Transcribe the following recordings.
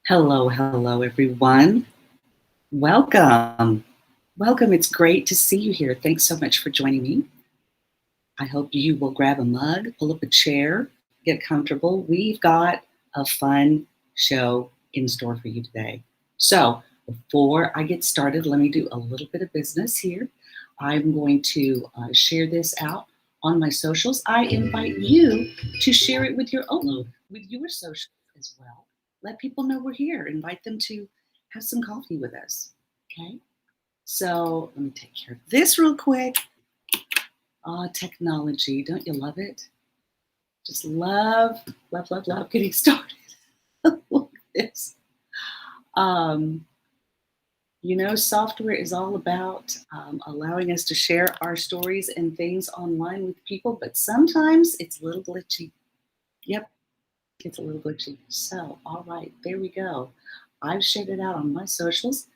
Hello, hello, everyone. Welcome. Welcome. It's great to see you here. Thanks so much for joining me. I hope you will grab a mug, pull up a chair, get comfortable. We've got a fun show in store for you today. So, before I get started, let me do a little bit of business here. I'm going to share this out on my socials. I invite you to share it with your socials as well. Let people know we're here. Invite them to have some coffee with us. Okay. So let me take care of this real quick. Technology. Don't you love it? Just love getting started. Look at this. Um, software is all about allowing us to share our stories and things online with people, but sometimes it's a little glitchy. Yep, it's a little glitchy. So, all right, there we go. I've shared it out on my socials.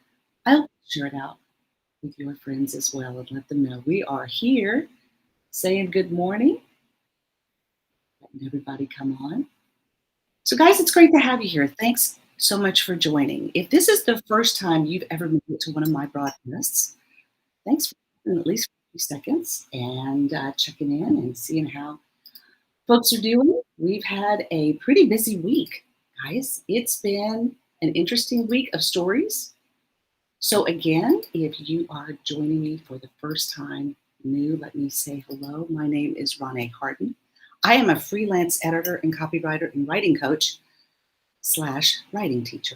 I'll share it out with your friends as well and let them know we are here saying good morning, letting everybody come on. So, guys, it's great to have you here. Thanks so much for joining. If this is the first time you've ever made it to one of my broadcasts, thanks for at least a few seconds and checking in and seeing how folks are doing. We've had a pretty busy week, guys. It's been an interesting week of stories. So again, if you are joining me for the first time new, let me say hello. My name is Ronnie Harden. I am a freelance editor and copywriter and writing coach / writing teacher.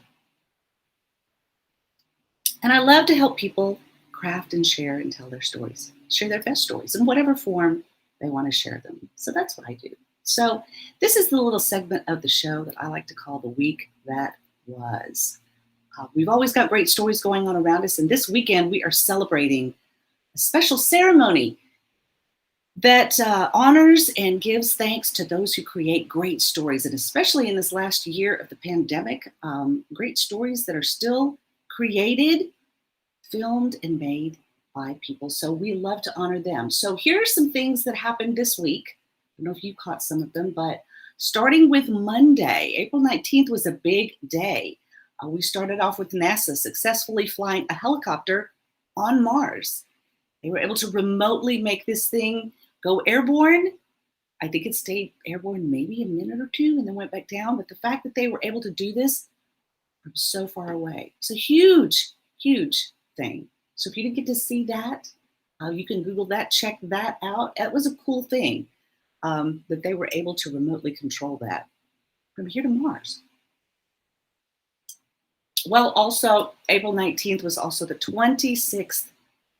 And I love to help people craft and share and tell their stories, share their best stories in whatever form they want to share them. So that's what I do. So this is the little segment of the show that I like to call the week that was. We've always got great stories going on around us, and this weekend we are celebrating a special ceremony that honors and gives thanks to those who create great stories, and especially in this last year of the pandemic, great stories that are still created, filmed, and made by people. So we love to honor them. So here are some things that happened this week. I don't know if you caught some of them, but starting with Monday, April 19th was a big day. We started off with NASA successfully flying a helicopter on Mars. They were able to remotely make this thing go airborne. I think it stayed airborne maybe a minute or two and then went back down. But the fact that they were able to do this from so far away, it's a huge, huge thing. So if you didn't get to see that, you can Google that, check that out. That was a cool thing that they were able to remotely control that from here to Mars. Well, also, April 19th was also the 26th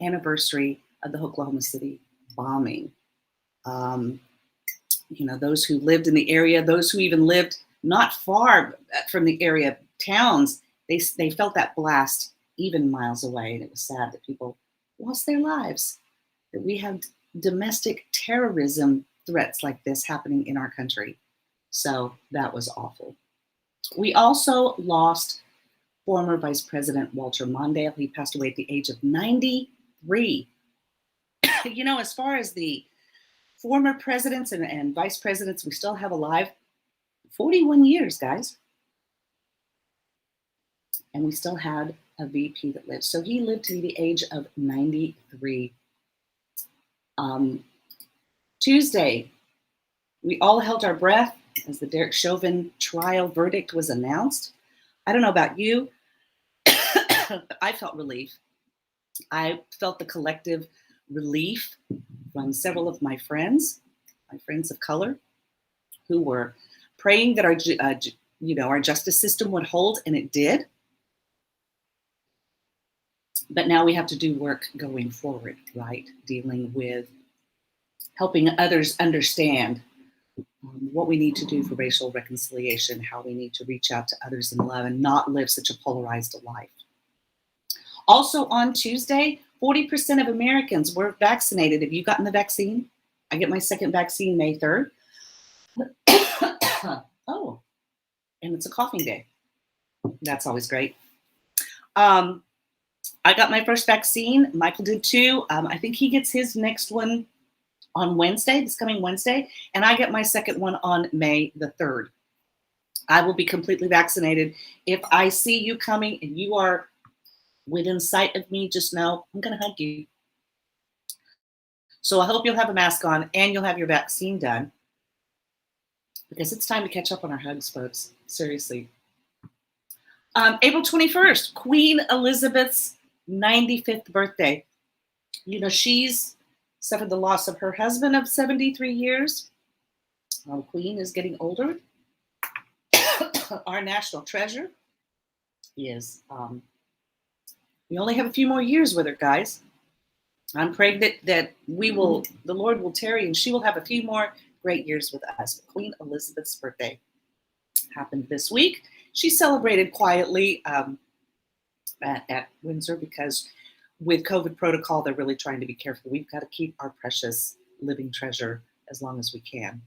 anniversary of the Oklahoma City bombing. Those who lived in the area, those who even lived not far from the area, towns, they felt that blast even miles away. And it was sad that people lost their lives, that we have domestic terrorism threats like this happening in our country. So that was awful. We also lost former Vice President Walter Mondale. He passed away at the age of 93. As far as the former presidents and vice presidents we still have alive, 41 years, guys. And we still had a VP that lived. So he lived to the age of 93. Tuesday, we all held our breath as the Derek Chauvin trial verdict was announced. I don't know about you, but I felt relief. I felt the collective relief from several of my friends of color, who were praying that our justice system would hold, and it did. But now we have to do work going forward, right? Dealing with helping others understand what we need to do for racial reconciliation, how we need to reach out to others in love and not live such a polarized life. Also on Tuesday, 40% of Americans were vaccinated. Have you gotten the vaccine? I get my second vaccine May 3rd. Oh, and it's a coughing day. That's always great. I got my first vaccine. Michael did too. I think he gets his next one on Wednesday, this coming Wednesday, and I get my second one on May the 3rd. I will be completely vaccinated. If I see you coming and you are within sight of me, just know I'm going to hug you. So I hope you'll have a mask on and you'll have your vaccine done because it's time to catch up on our hugs, folks. Seriously. April 21st, Queen Elizabeth's 95th birthday. You know, she's suffered the loss of her husband of 73 years. The Queen is getting older. Our national treasure is, we only have a few more years with her, guys. I'm praying that the Lord will tarry and she will have a few more great years with us. Queen Elizabeth's birthday happened this week. She celebrated quietly at Windsor because with COVID protocol, they're really trying to be careful. We've got to keep our precious living treasure as long as we can.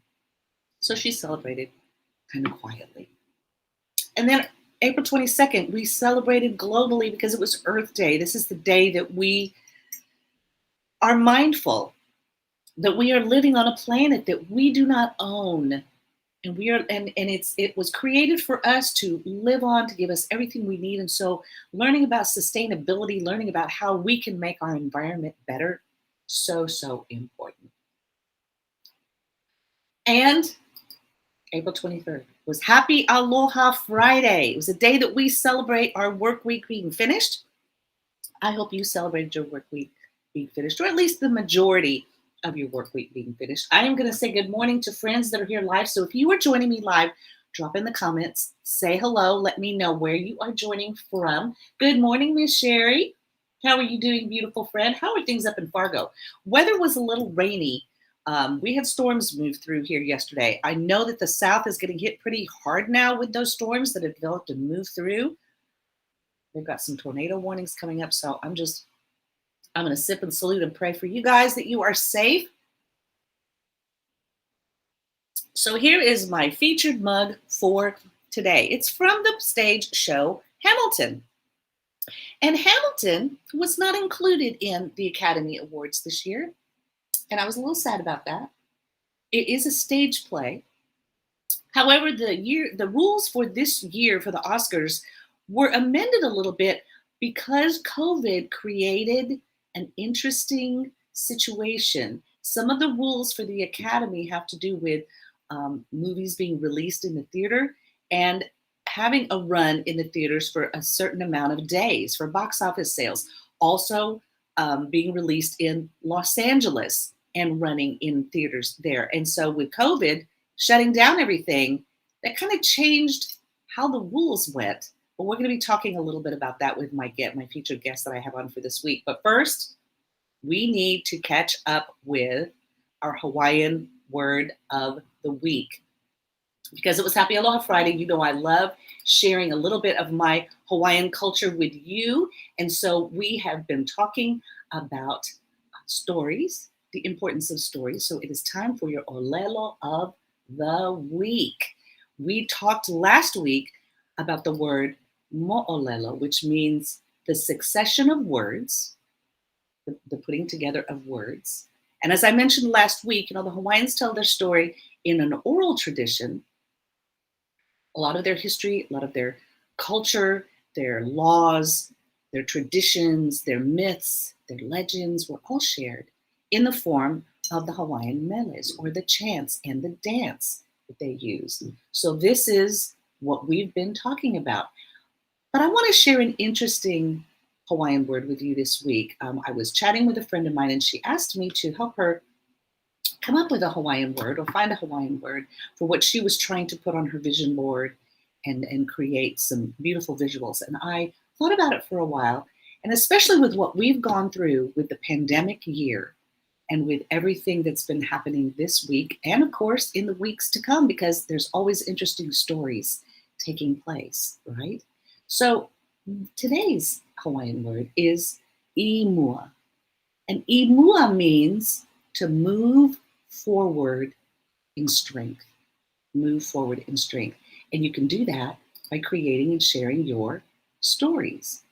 So she celebrated kind of quietly. And then April 22nd, we celebrated globally because it was Earth Day. This is the day that we are mindful that we are living on a planet that we do not own. And it was created for us to live on, to give us everything we need. And so learning about sustainability, learning about how we can make our environment better, so important. And April 23rd was Happy Aloha Friday. It was a day that we celebrate our work week being finished. I hope you celebrated your work week being finished, or at least the majority of your work week being finished. I am going to say good morning to friends that are here live. So if you are joining me live, drop in the comments, say hello, let me know where you are joining from. Good morning, Miss Sherry. How are you doing, beautiful friend? How are things up in Fargo? Weather was a little rainy. We had storms move through here yesterday. I know that the South is getting hit pretty hard now with those storms that have developed and moved through. They've got some tornado warnings coming up. So I'm going to sip and salute and pray for you guys that you are safe. So here is my featured mug for today. It's from the stage show Hamilton. And Hamilton was not included in the Academy Awards this year. And I was a little sad about that. It is a stage play. However, the rules for this year for the Oscars were amended a little bit because COVID created an interesting situation. Some of the rules for the Academy have to do with movies being released in the theater and having a run in the theaters for a certain amount of days for box office sales. Also being released in Los Angeles and running in theaters there. And so with COVID shutting down everything, that kind of changed how the rules went. But we're going to be talking a little bit about that with my featured guest that I have on for this week. But first, we need to catch up with our Hawaiian word of the week. Because it was Happy Aloha Friday, you know I love sharing a little bit of my Hawaiian culture with you. And so we have been talking about stories, the importance of stories. So it is time for your Olelo of the week. We talked last week about the word mo'olelo, which means the succession of words, the putting together of words. And as I mentioned last week, the Hawaiians tell their story in an oral tradition. A lot of their history, a lot of their culture, their laws, their traditions, their myths, their legends were all shared in the form of the Hawaiian meles, or the chants and the dance that they used. So this is what we've been talking about. But I want to share an interesting Hawaiian word with you this week. I was chatting with a friend of mine and she asked me to help her come up with a Hawaiian word or find a Hawaiian word for what she was trying to put on her vision board and create some beautiful visuals. And I thought about it for a while, and especially with what we've gone through with the pandemic year and with everything that's been happening this week, and of course in the weeks to come, because there's always interesting stories taking place, right? So today's Hawaiian word is imua. And imua means to move forward in strength. Move forward in strength. And you can do that by creating and sharing your stories.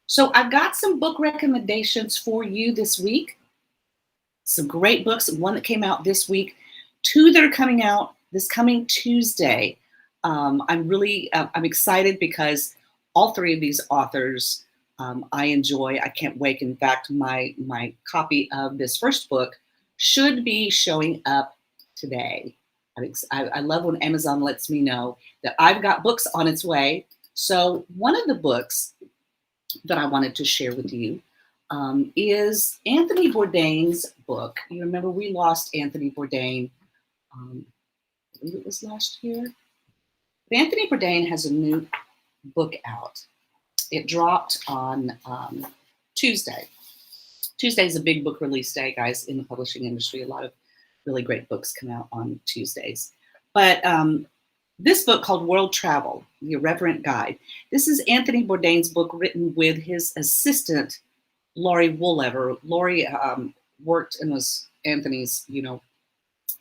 So I've got some book recommendations for you this week. Some great books. One that came out this week. Two that are coming out this coming Tuesday. I'm excited because all three of these authors I enjoy. I can't wait. In fact, my copy of this first book should be showing up today. I love when Amazon lets me know that I've got books on its way. So one of the books that I wanted to share with you is Anthony Bourdain's book. You remember we lost Anthony Bourdain, I believe it was last year. But Anthony Bourdain has a new book out. It dropped on Tuesday. Tuesday is a big book release day, guys, in the publishing industry. A lot of really great books come out on Tuesdays. But this book called World Travel, The Irreverent Guide. This is Anthony Bourdain's book written with his assistant, Laurie Woolever. Laurie worked and was Anthony's,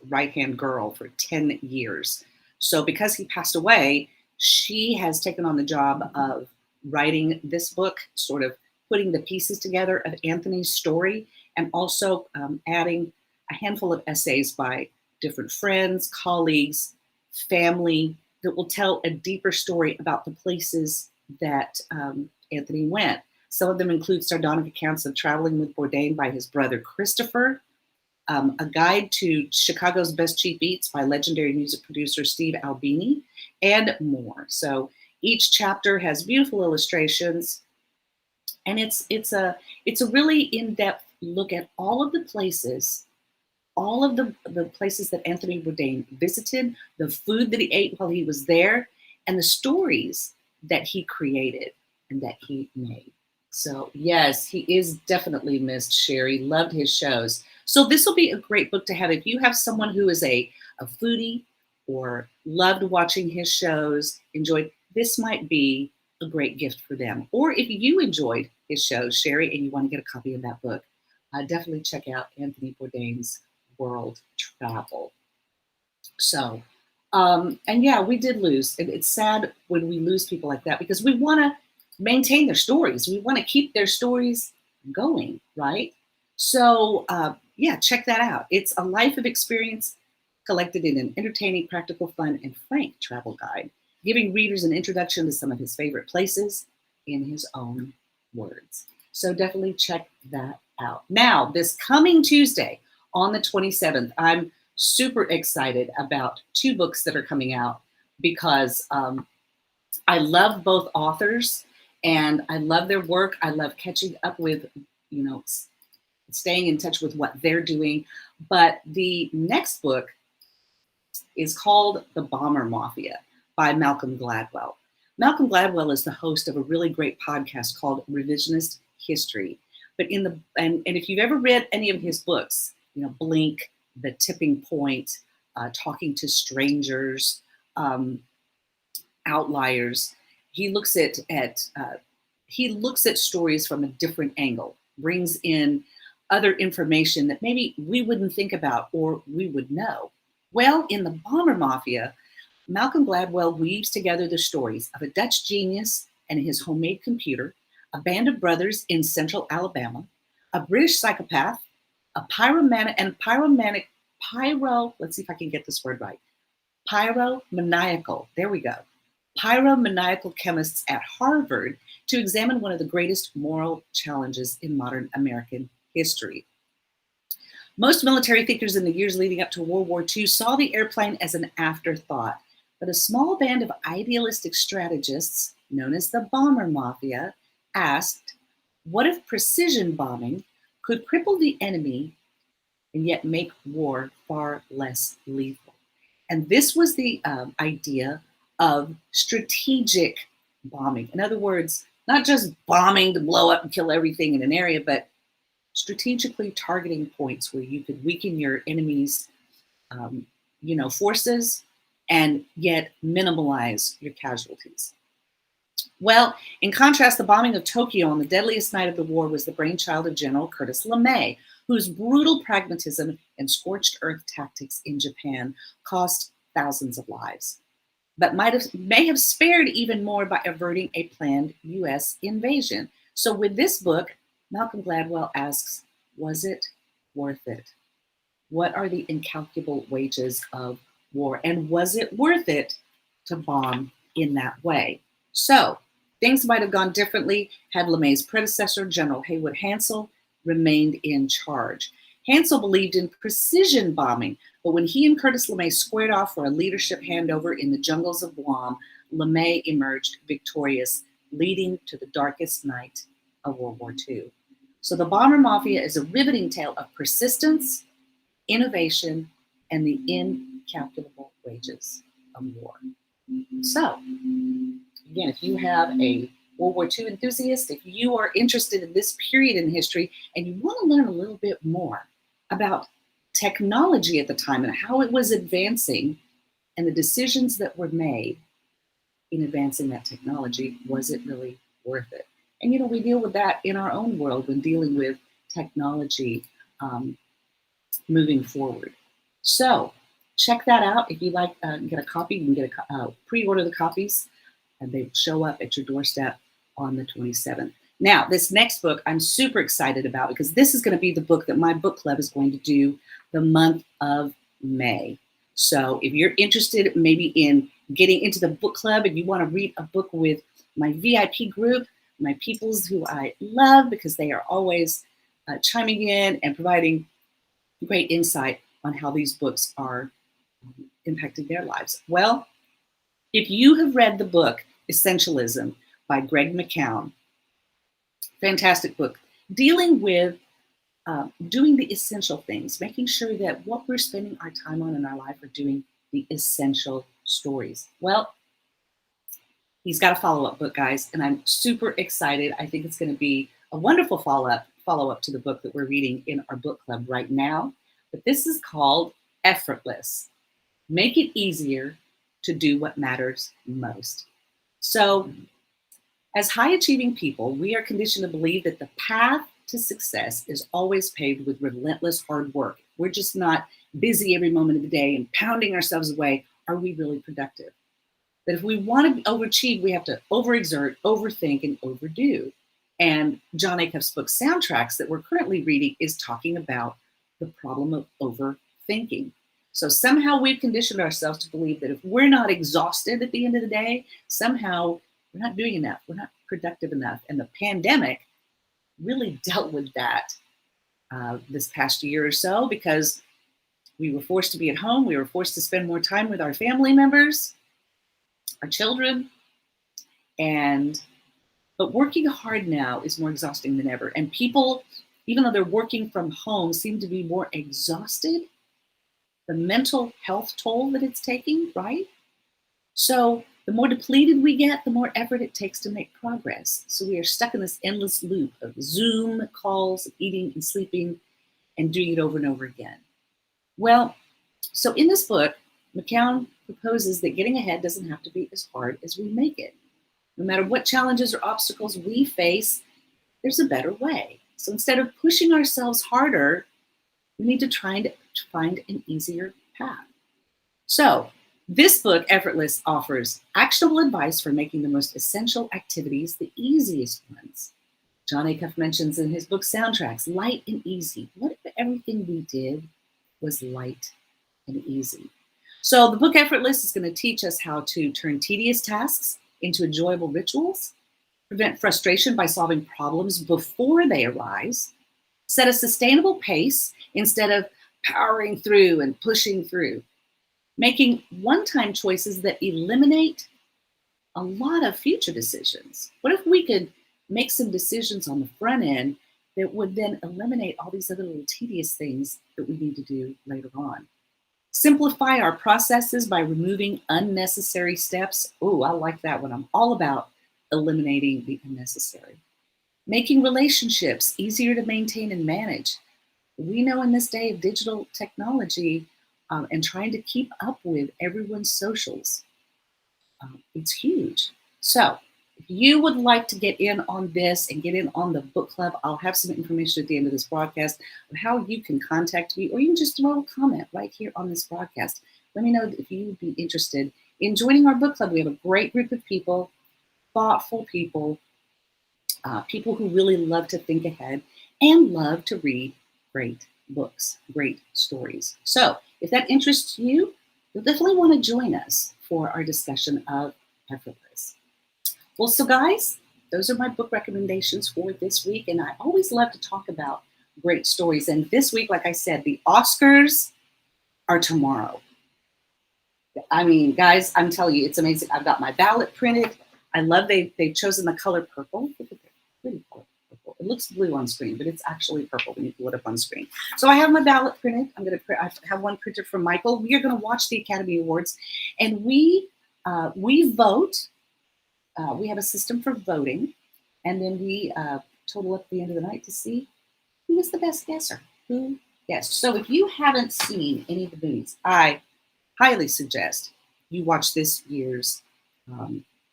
right-hand girl for 10 years. So because he passed away, she has taken on the job of writing this book, sort of putting the pieces together of Anthony's story, and also adding a handful of essays by different friends, colleagues, family that will tell a deeper story about the places that Anthony went. Some of them include sardonic accounts of traveling with Bourdain by his brother Christopher, a guide to Chicago's best cheap eats by legendary music producer Steve Albini, and more. So each chapter has beautiful illustrations, and it's a really in-depth look at all of the places, all of the places that Anthony Bourdain visited, the food that he ate while he was there, and the stories that he created and that he made. So yes, he is definitely missed, Sherry. Loved his shows. So this will be a great book to have if you have someone who is a foodie or loved watching his shows, enjoyed. This might be a great gift for them. Or if you enjoyed his shows, Sherry, and you want to get a copy of that book, definitely check out Anthony Bourdain's World Travel. So, and yeah, we did lose. It's sad when we lose people like that because we want to maintain their stories. We want to keep their stories going, right? So, yeah, check that out. It's a life of experience collected in an entertaining, practical, fun, and frank travel guide, giving readers an introduction to some of his favorite places in his own words. So definitely check that out. Now, this coming Tuesday on the 27th, I'm super excited about two books that are coming out because I love both authors and I love their work. I love catching up with, staying in touch with what they're doing. But the next book is called The Bomber Mafia by Malcolm Gladwell. Malcolm Gladwell is the host of a really great podcast called Revisionist History. But and if you've ever read any of his books, Blink, The Tipping Point, Talking to Strangers, Outliers, he looks at stories from a different angle, brings in other information that maybe we wouldn't think about or we would know. Well, in The Bomber Mafia, Malcolm Gladwell weaves together the stories of a Dutch genius and his homemade computer, a band of brothers in central Alabama, a British psychopath, a let's see if I can get this word right, pyromaniacal, there we go, pyromaniacal chemists at Harvard to examine one of the greatest moral challenges in modern American history. Most military thinkers in the years leading up to World War II saw the airplane as an afterthought, but a small band of idealistic strategists, known as the Bomber Mafia, asked, what if precision bombing could cripple the enemy and yet make war far less lethal? And this was the idea of strategic bombing. In other words, not just bombing to blow up and kill everything in an area, but strategically targeting points where you could weaken your enemy's, forces and yet minimalize your casualties. Well, in contrast, the bombing of Tokyo on the deadliest night of the war was the brainchild of General Curtis LeMay, whose brutal pragmatism and scorched earth tactics in Japan cost thousands of lives, but may have spared even more by averting a planned U.S. invasion. So with this book, Malcolm Gladwell asks, was it worth it? What are the incalculable wages of war? And was it worth it to bomb in that way. So things might have gone differently had LeMay's predecessor, General Haywood Hansel, remained in charge. Hansel believed in precision bombing, but when he and Curtis LeMay squared off for a leadership handover in the jungles of Guam, LeMay emerged victorious, leading to the darkest night of World War II. So the Bomber Mafia is a riveting tale of persistence, innovation, and the incalculable wages of war. So, again, if you have a World War II enthusiast, if you are interested in this period in history and you want to learn a little bit more about technology at the time and how it was advancing and the decisions that were made in advancing that technology, was it really worth it? And, we deal with that in our own world when dealing with technology moving forward. So check that out. If you like, get a copy, you can get pre-order the copies, and they show up at your doorstep on the 27th. Now, this next book I'm super excited about because this is going to be the book that my book club is going to do the month of May. So if you're interested maybe in getting into the book club and you want to read a book with my VIP group, my peoples who I love because they are always chiming in and providing great insight on how these books are impacting their lives. Well, if you have read the book Essentialism by Greg McKeown, fantastic book, dealing with doing the essential things, making sure that what we're spending our time on in our life are doing the essential stories. Well, he's got a follow-up book, guys, and I'm super excited. I think it's going to be a wonderful follow-up to the book that we're reading in our book club right now. But this is called Effortless. Make it easier to do what matters most. So, as high-achieving people, we are conditioned to believe that the path to success is always paved with relentless hard work. We're just not busy every moment of the day and pounding ourselves away. Are we really productive? That if we want to overachieve, we have to overexert, overthink, and overdo. And Jon Acuff's book, Soundtracks, that we're currently reading, is talking about the problem of overthinking. So somehow we've conditioned ourselves to believe that if we're not exhausted at the end of the day, somehow we're not doing enough, we're not productive enough. And the pandemic really dealt with that this past year or so because we were forced to be at home, we were forced to spend more time with our family members, our children, but working hard now is more exhausting than ever. And people, even though they're working from home, seem to be more exhausted. The mental health toll that it's taking, right? So the more depleted we get, the more effort it takes to make progress. So we are stuck in this endless loop of Zoom calls, eating and sleeping, and doing it over and over again. Well, so in this book, McKeown proposes that getting ahead doesn't have to be as hard as we make it. No matter what challenges or obstacles we face, there's a better way. So instead of pushing ourselves harder, we need to try to find an easier path. So this book, Effortless, offers actionable advice for making the most essential activities the easiest ones. Jon Acuff mentions in his book, Soundtracks, light and easy. What if everything we did was light and easy? So the book Effortless is going to teach us how to turn tedious tasks into enjoyable rituals, prevent frustration by solving problems before they arise, set a sustainable pace instead of powering through and pushing through, making one-time choices that eliminate a lot of future decisions. What if we could make some decisions on the front end that would then eliminate all these other little tedious things that we need to do later on? Simplify our processes by removing unnecessary steps. Oh, I like that one. I'm all about eliminating the unnecessary. Making relationships easier to maintain and manage. We know in this day of digital technology and trying to keep up with everyone's socials, it's huge. So if you would like to get in on this and get in on the book club, I'll have some information at the end of this broadcast of how you can contact me, or you can just throw a comment right here on this broadcast. Let me know if you would be interested in joining our book club. We have a great group of people, thoughtful people, people who really love to think ahead and love to read great books, great stories. So if that interests you, you'll definitely want to join us for our discussion of Effortless. Well, so guys, those are my book recommendations for this week. And I always love to talk about great stories. And this week, like I said, the Oscars are tomorrow. I mean, guys, I'm telling you, it's amazing. I've got my ballot printed. I love they've chosen the color purple. Look at that, pretty color purple. It looks blue on screen, but it's actually purple when you pull it up on screen. So I have my ballot printed. I have one printed from Michael. We are going to watch the Academy Awards, and we vote. We have a system for voting, and then we total up at the end of the night to see who is the best guesser, who guessed. So if you haven't seen any of the movies, I highly suggest you watch this year's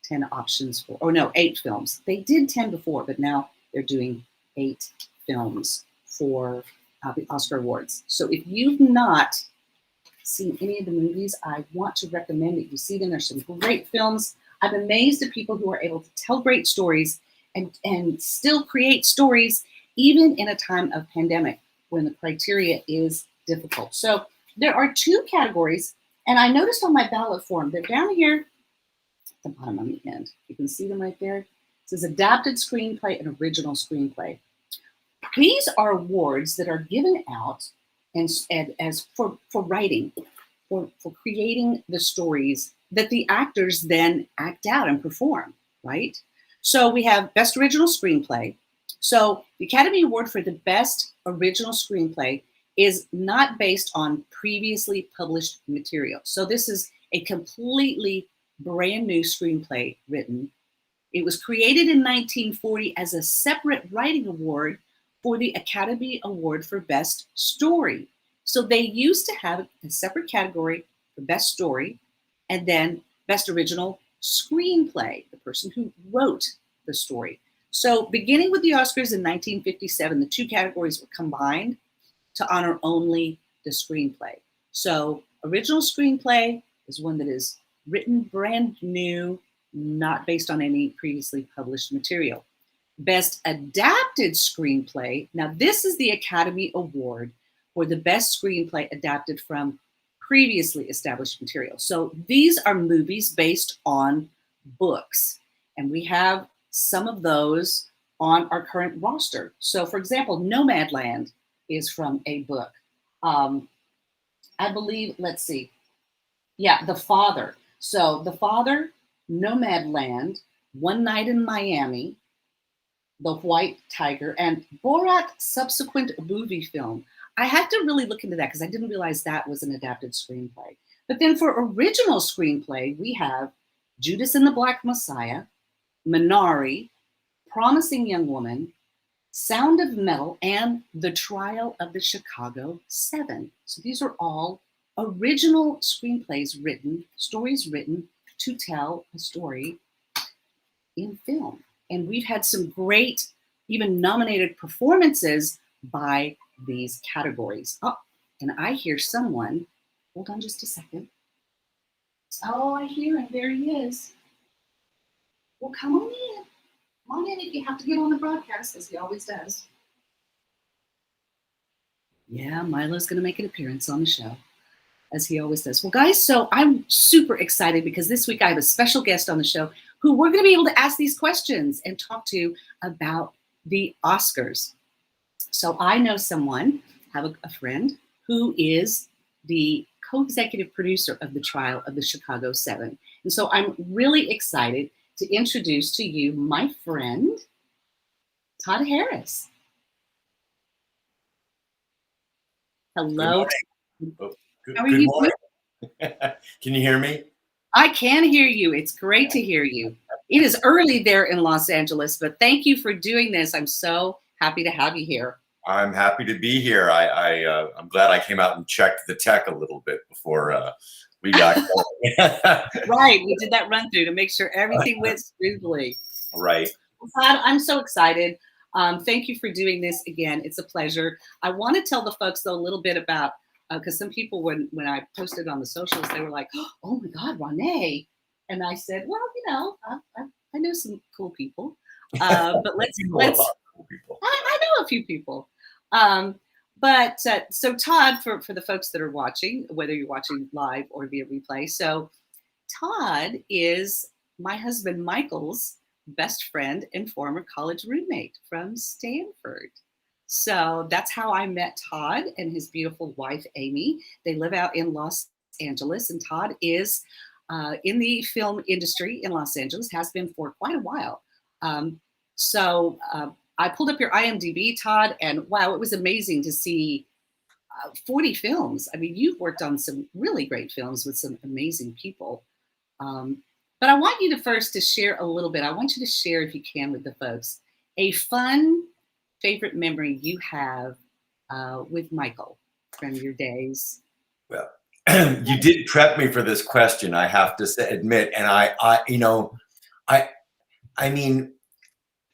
10 options for, or no, 8 films. They did 10 before, but now they're doing 8 films for the Oscar Awards. So if you've not seen any of the movies, I want to recommend that you see them. There's some great films. I'm amazed at people who are able to tell great stories and still create stories even in a time of pandemic when the criteria is difficult. So there are 2 categories, and I noticed on my ballot form, they're down here at the bottom on the end. You can see them right there. It says adapted screenplay and original screenplay. These are awards that are given out and as for writing, for creating the stories that the actors then act out and perform, right? So we have Best Original Screenplay. So the Academy Award for the Best Original Screenplay is not based on previously published material. So this is a completely brand new screenplay written. It was created in 1940 as a separate writing award for the Academy Award for Best Story. So they used to have a separate category for Best Story, and then Best Original Screenplay, the person who wrote the story. So beginning with the Oscars in 1957, the 2 categories were combined to honor only the screenplay. So original screenplay is one that is written brand new, not based on any previously published material. Best Adapted Screenplay, now this is the Academy Award for the best screenplay adapted from previously established material. So these are movies based on books, and we have some of those on our current roster. So for example, Nomadland is from a book. I believe, let's see. Yeah, The Father. So The Father, Nomadland, One Night in Miami, The White Tiger, and Borat subsequent movie film. I had to really look into that because I didn't realize that was an adapted screenplay. But then for original screenplay, we have Judas and the Black Messiah, Minari, Promising Young Woman, Sound of Metal, and The Trial of the Chicago 7. So these are all original screenplays written, stories written to tell a story in film. And we've had some great, even nominated performances by these categories. Oh, and I hear someone, hold on just a second. Oh, I hear him, there he is. Well, come on in. Come on in if you have to get on the broadcast, as he always does. Yeah, Milo's gonna make an appearance on the show, as he always does. Well, guys, so I'm super excited because this week I have a special guest on the show who we're going to be able to ask these questions and talk to about the Oscars. So I know someone, have a friend, who is the co-executive producer of the Trial of the Chicago 7. And so I'm really excited to introduce to you my friend, Todd Harris. Hello. How are you doing? Can you hear me? I can hear you. It's great to hear you. It is early there in Los Angeles, but thank you for doing this. I'm so happy to have you here. I'm happy to be here. I'm glad I came out and checked the tech a little bit before we got going. Right. We did that run through to make sure everything went smoothly. Right. I'm so excited. Thank you for doing this again. It's a pleasure. I want to tell the folks, though, a little bit about, because some people, when I posted on the socials, they were like, oh my God, Renee. And I said, well, you know, I know some cool people. But let's cool people. I know a few people. But so Todd, for the folks that are watching, whether you're watching live or via replay, so Todd is my husband Michael's best friend and former college roommate from Stanford. So that's how I met Todd and his beautiful wife, Amy. They live out in Los Angeles, and Todd is in the film industry in Los Angeles, has been for quite a while. So I pulled up your IMDb, Todd, and wow, it was amazing to see 40 films. I mean, you've worked on some really great films with some amazing people. But I want you to first to share a little bit. I want you to share, if you can, with the folks, a fun favorite memory you have with Michael from your days. Well, you did prep me for this question, I have to admit, and I mean,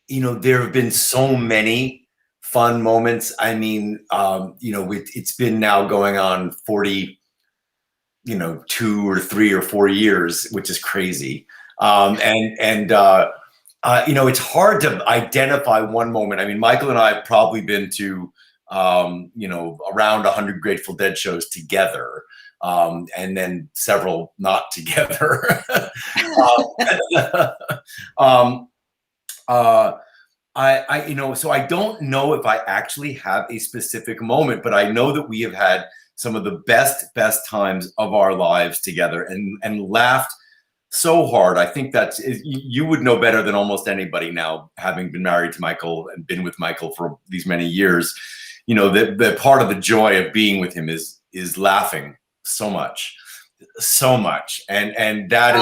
there have been so many fun moments. I mean, it's been now going on 40, 2 or 3 or 4 years, which is crazy. It's hard to identify one moment. I mean, Michael and I have probably been to, around 100 Grateful Dead shows together, and then several not together. So I don't know if I actually have a specific moment, but I know that we have had some of the best times of our lives together and laughed so hard. I think you would know better than almost anybody now, having been married to Michael and been with Michael for these many years. The part of the joy of being with him is laughing so much, and that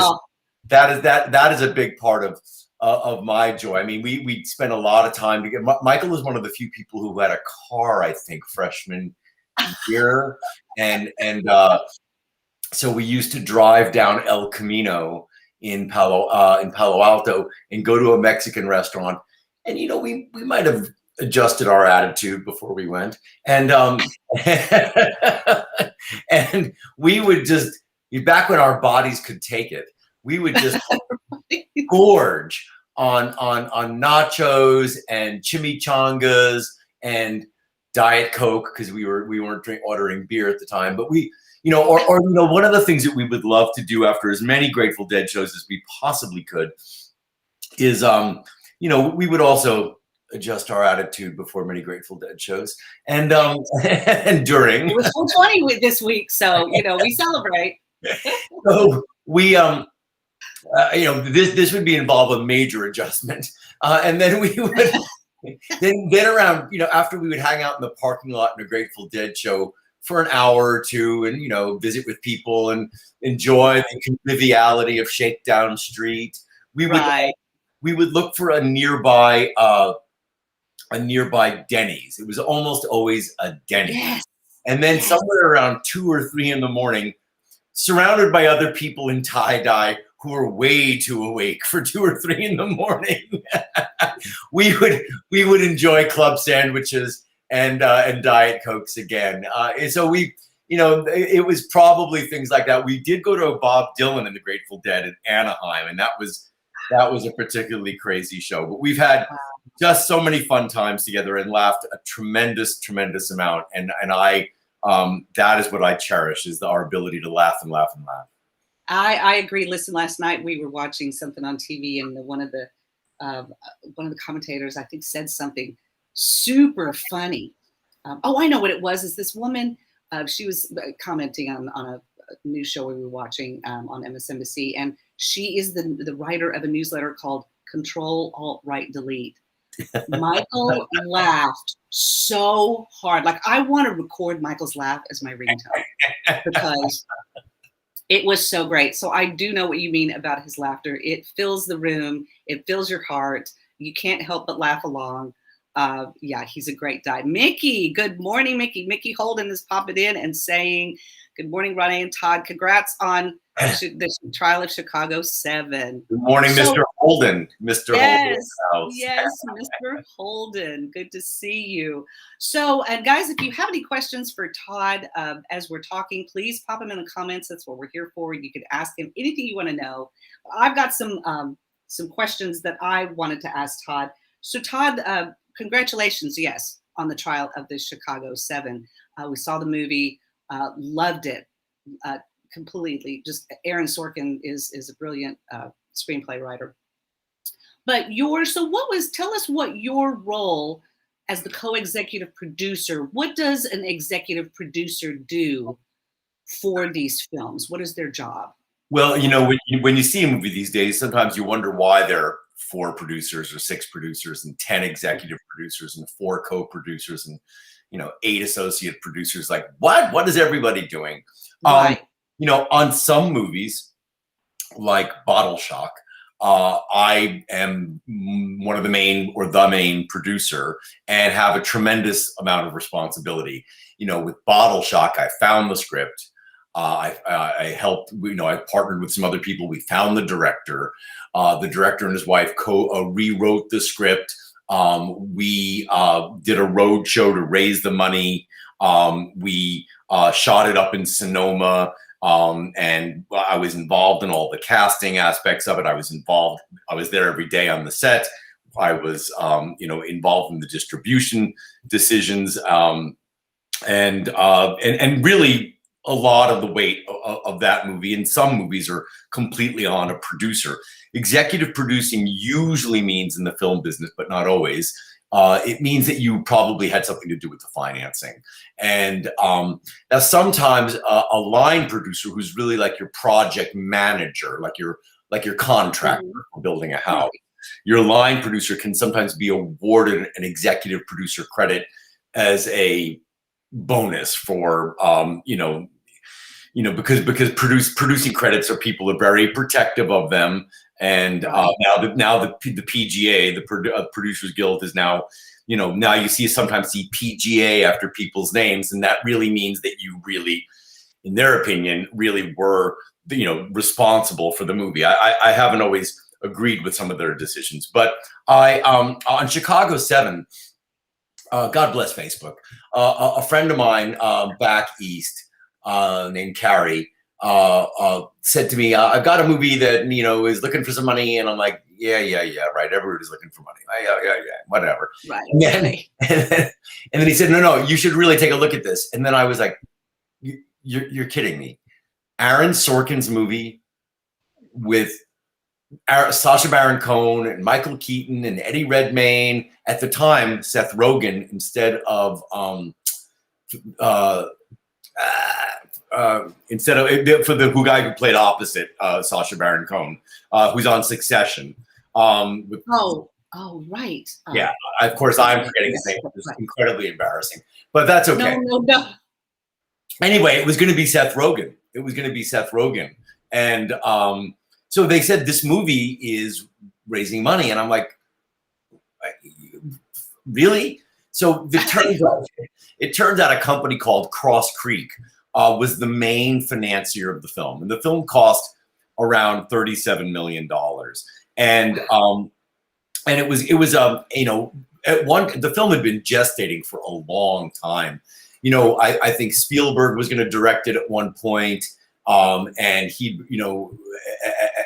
is a big part of my joy. I mean, we spent a lot of time together. Michael was one of the few people who had a car, I think, freshman year, and so we used to drive down El Camino in Palo Alto and go to a Mexican restaurant, and we might have adjusted our attitude before we went, and and we would just, back when our bodies could take it, we would just gorge on nachos and chimichangas and Diet Coke, because we weren't ordering beer at the time. But one of the things that we would love to do after as many Grateful Dead shows as we possibly could is we would also adjust our attitude before many Grateful Dead shows, and and during. It was 420 this week, so we celebrate. So we this would be involve a major adjustment, and then we would then around after, we would hang out in the parking lot in a Grateful Dead show for an hour or two, and visit with people and enjoy the conviviality of Shakedown Street. We would look for a nearby Denny's. It was almost always a Denny's. Yes. And then somewhere around 2 or 3 in the morning, surrounded by other people in tie-dye who were way too awake for 2 or 3 in the morning, we would enjoy club sandwiches and Diet Cokes again. And so it was probably things like that. We did go to a Bob Dylan and the Grateful Dead in Anaheim, and that was a particularly crazy show. But we've had just so many fun times together and laughed a tremendous amount. And I that is what I cherish, is our ability to laugh and laugh and laugh. I agree. Listen, last night we were watching something on TV, and one of the commentators, I think, said something super funny. I know what it was. Is this woman? She was commenting on a news show we were watching on MSNBC, and she is the writer of a newsletter called Control Alt Right Delete. Michael laughed so hard. Like, I want to record Michael's laugh as my ringtone because it was so great. So I do know what you mean about his laughter. It fills the room. It fills your heart. You can't help but laugh along. He's a great guy. Mickey, good morning, Mickey. Mickey Holden is popping in and saying, good morning, Ronnie and Todd. Congrats on the trial of Chicago 7. Good morning, Mr. Holden. Mr. Holden. Yes, Mr. Holden. Good to see you. So, and guys, if you have any questions for Todd as we're talking, please pop them in the comments. That's what we're here for. You can ask him anything you want to know. I've got some questions that I wanted to ask Todd. So, Todd, congratulations. Yes, on the trial of the Chicago 7. We saw the movie, loved it completely. Just Aaron Sorkin is a brilliant screenplay writer. But tell us what your role as the co-executive producer, what does an executive producer do for these films? What is their job? Well, when you see a movie these days, sometimes you wonder why there are 4 producers or 6 producers and 10 executive producers and 4 co-producers and 8 associate producers. Like, what is everybody doing? Right. On some movies, like Bottle Shock, I am one of the main or the main producer and have a tremendous amount of responsibility. With Bottle Shock, I found the script. I helped, I partnered with some other people. We found the director. The director and his wife rewrote the script. We did a road show to raise the money. We shot it up in Sonoma. And I was involved in all the casting aspects of it. I was there every day on the set. I was, involved in the distribution decisions. And really, a lot of the weight of that movie, and some movies, are completely on a producer. Executive producing usually means, in the film business, but not always, it means that you probably had something to do with the financing. And now sometimes a line producer, who's really like your project manager, like your contractor for building a house, your line producer can sometimes be awarded an executive producer credit as a bonus for because producing credits people are very protective of them. And now the PGA, the Producers Guild, is now now you sometimes see PGA after people's names, and that really means that you really, in their opinion, really were responsible for the movie. I haven't always agreed with some of their decisions, but on Chicago 7. God bless Facebook. A friend of mine back east named Carrie said to me, "I've got a movie that is looking for some money," and I'm like, "Yeah, right. Everybody's looking for money. Yeah, whatever." Right. And then he said, "No, you should really take a look at this." And then I was like, "You're kidding me? Aaron Sorkin's movie with Sacha Baron Cohen and Michael Keaton and Eddie Redmayne, at the time Seth Rogen, instead of for the guy who played opposite Sacha Baron Cohen, who's on Succession." Right. Yeah, of course I'm forgetting his name. It's incredibly embarrassing, but that's okay. No. Anyway, it was going to be Seth Rogen. And so they said this movie is raising money, and I'm like, really? So it turns out a company called Cross Creek was the main financier of the film, and the film cost around $37 million. And it was the film had been gestating for a long time. I think Spielberg was going to direct it at one point. And he,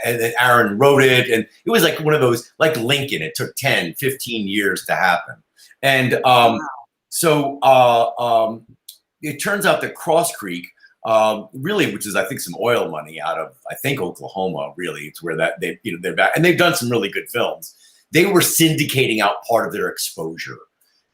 and Aaron wrote it, and it was like one of those, like Lincoln, it took 10, 15 years to happen. And so it turns out that Cross Creek, really, which is, I think, some oil money out of, I think, Oklahoma, really, it's where that they're back, and they've done some really good films. They were syndicating out part of their exposure.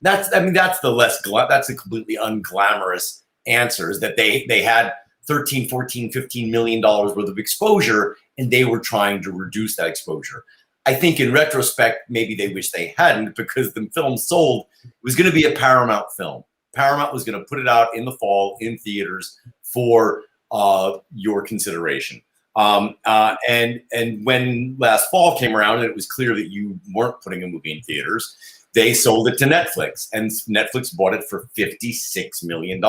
That's the completely unglamorous answer, is that they had $13, $14, $15 million worth of exposure, and they were trying to reduce that exposure. I think in retrospect, maybe they wish they hadn't, because the film sold. It was going to be a Paramount film. Paramount was going to put it out in the fall in theaters for your consideration. And when last fall came around and it was clear that you weren't putting a movie in theaters, they sold it to Netflix, and Netflix bought it for $56 million.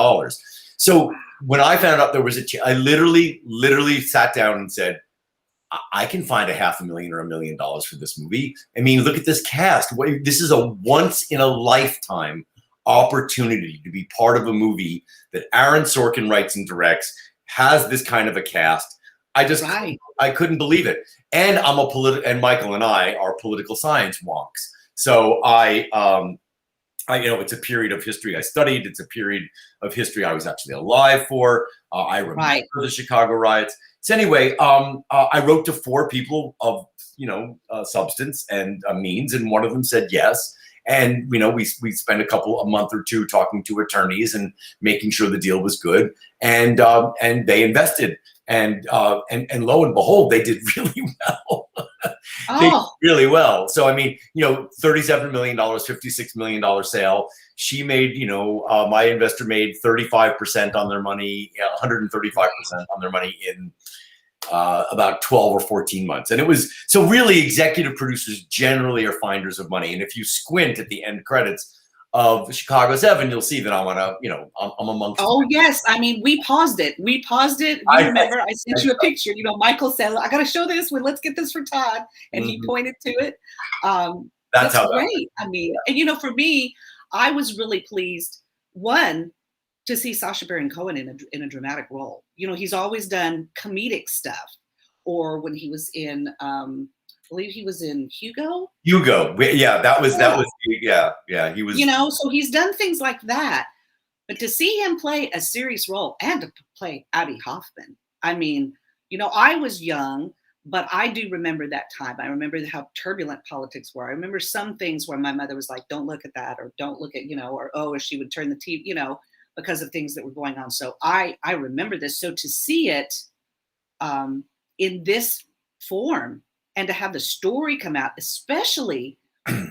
So when I found out there was I literally sat down and said, I can find $500,000 or $1 million for this movie. I mean, look at this cast. This is a once in a lifetime opportunity to be part of a movie that Aaron Sorkin writes and directs, has this kind of a cast. I couldn't believe it. And and Michael and I are political science wonks. So it's a period of history I studied. It's a period of history I was actually alive for. I remember the Chicago riots. So anyway, I wrote to 4 people of, substance and means, and one of them said yes. And, we spent a month or 2 talking to attorneys and making sure the deal was good. And they invested. And lo and behold, they did really well. They did really well. So, I mean, $37 million, $56 million sale. She made, my investor made 35% on their money, 135% on their money in about 12 or 14 months. And it was, so really executive producers generally are finders of money. And if you squint at the end credits of Chicago 7, you'll see that I'm on I'm amongst. Oh, yes. I mean, we paused it. You remember, I sent you a picture. Michael said, I got to show this one. Let's get this for Todd. And he pointed to it. That's how great. I mean, and for me, I was really pleased, one, to see Sacha Baron Cohen in a dramatic role. He's always done comedic stuff. Or when he was in, I believe he was in Hugo. Yeah, that was, he was. So he's done things like that. But to see him play a serious role and to play Abby Hoffman, I mean, I was young, but I do remember that time. I remember how turbulent politics were. I remember some things where my mother was like, don't look at that, or don't look at, or she would turn the TV, because of things that were going on. So I remember this. So to see it in this form and to have the story come out, especially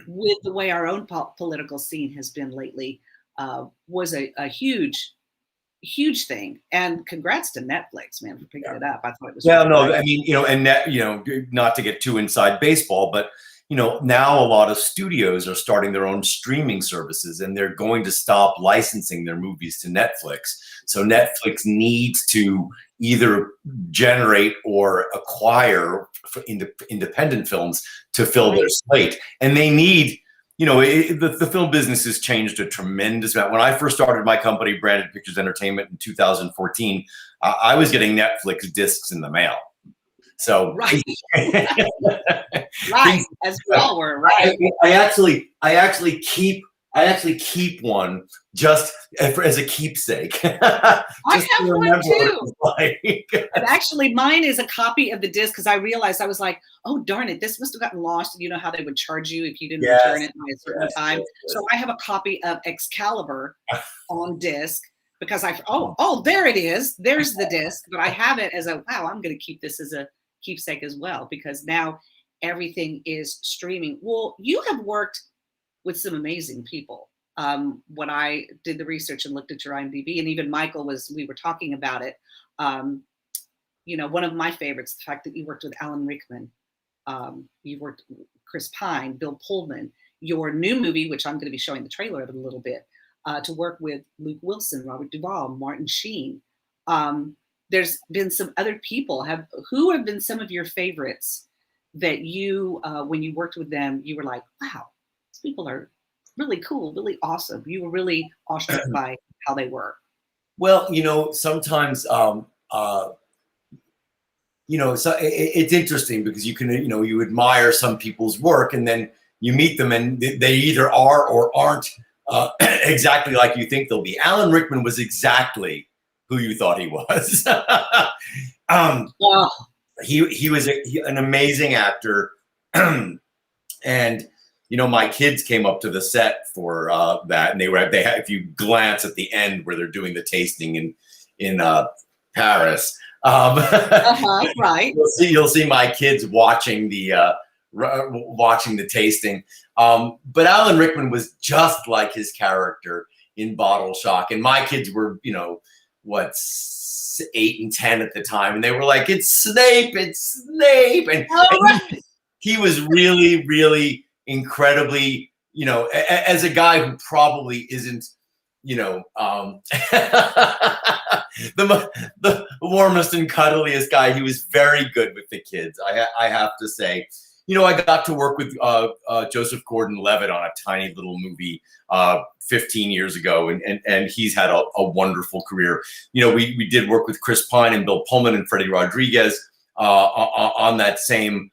with the way our own political scene has been lately, was a huge thing. And congrats to Netflix, man, for picking it up. I thought it was. Yeah, no, I mean, and not to get too inside baseball, but now a lot of studios are starting their own streaming services, and they're going to stop licensing their movies to Netflix. So Netflix needs to either generate or acquire independent films to fill their slate. And they need, the film business has changed a tremendous amount. When I first started my company, Branded Pictures Entertainment, in 2014, I was getting Netflix discs in the mail. So right, as we all were, right. I actually keep one just as a keepsake. I have one too. And actually, mine is a copy of the disc, because I realized, I was like, oh darn it, this must have gotten lost. You know how they would charge you if you didn't return it by a certain time. Yes. So I have a copy of Excalibur on disc, because there it is. There's the disc, but I have it as I'm going to keep this as a keepsake as well, because now everything is streaming. Well, you have worked with some amazing people. When I did the research and looked at your IMDb, and even Michael we were talking about it. One of my favorites, the fact that you worked with Alan Rickman, you worked with Chris Pine, Bill Pullman, your new movie, which I'm going to be showing the trailer of in a little bit, to work with Luke Wilson, Robert Duvall, Martin Sheen. There's been some other people. Who have been some of your favorites that you, when you worked with them, you were like, wow, these people are really cool, really awesome. You were really awestruck by how they were. Well, sometimes, so it's interesting, because you can, you admire some people's work, and then you meet them and they either are or aren't exactly like you think they'll be. Alan Rickman was exactly who you thought he was. He was an amazing actor. And, my kids came up to the set for that, and if you glance at the end where they're doing the tasting in Paris, right. You'll see my kids watching the tasting. But Alan Rickman was just like his character in Bottle Shock, and my kids were, 8 and 10 at the time, and they were like, "It's Snape! It's Snape!" And he was really, really incredibly, as a guy who probably isn't, the warmest and cuddliest guy. He was very good with the kids, I have to say. I got to work with Joseph Gordon-Levitt on a tiny little movie 15 years ago, and he's had a wonderful career. We did work with Chris Pine and Bill Pullman and Freddie Rodriguez on that same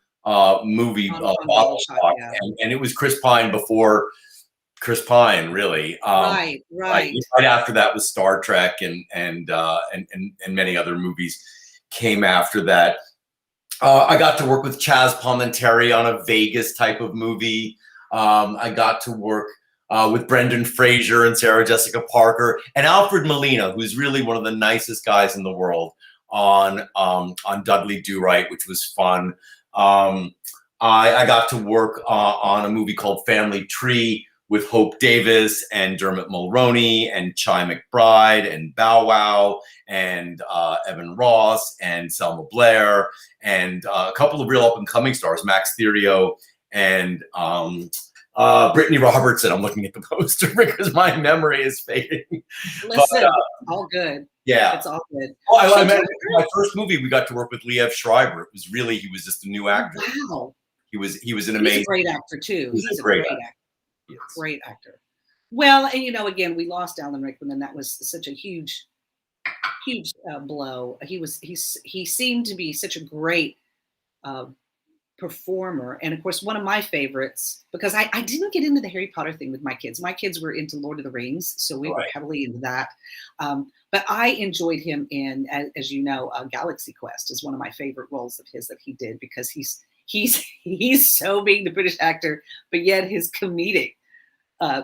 movie, Bottle Shock, and it was Chris Pine before Chris Pine, really. Right. Right after that was Star Trek, and many other movies came after that. I got to work with Chaz Palminteri on a Vegas type of movie. I got to work with Brendan Fraser and Sarah Jessica Parker and Alfred Molina, who's really one of the nicest guys in the world, on Dudley Do Right, which was fun. I got to work on a movie called Family Tree with Hope Davis and Dermot Mulroney and Chi McBride and Bow Wow and Evan Ross and Selma Blair and a couple of real up-and-coming stars, Max Thirio and Brittany Robertson. I'm looking at the poster because my memory is fading. Listen, all good. Yeah. It's all good. Well, I mean, my first movie, we got to work with Liev Schreiber. It was really, he was just a new actor. Wow. He was an amazing. He's a great actor too. He's a great actor. Yes. Great actor. Well, and again, we lost Alan Rickman, and that was such a huge blow. He seemed to be such a great performer, and of course, one of my favorites, because I didn't get into the Harry Potter thing with my kids. My kids were into Lord of the Rings, so we were heavily into that. But I enjoyed him in, as you know, Galaxy Quest is one of my favorite roles of his that he did, because he's so being the British actor, but yet his comedic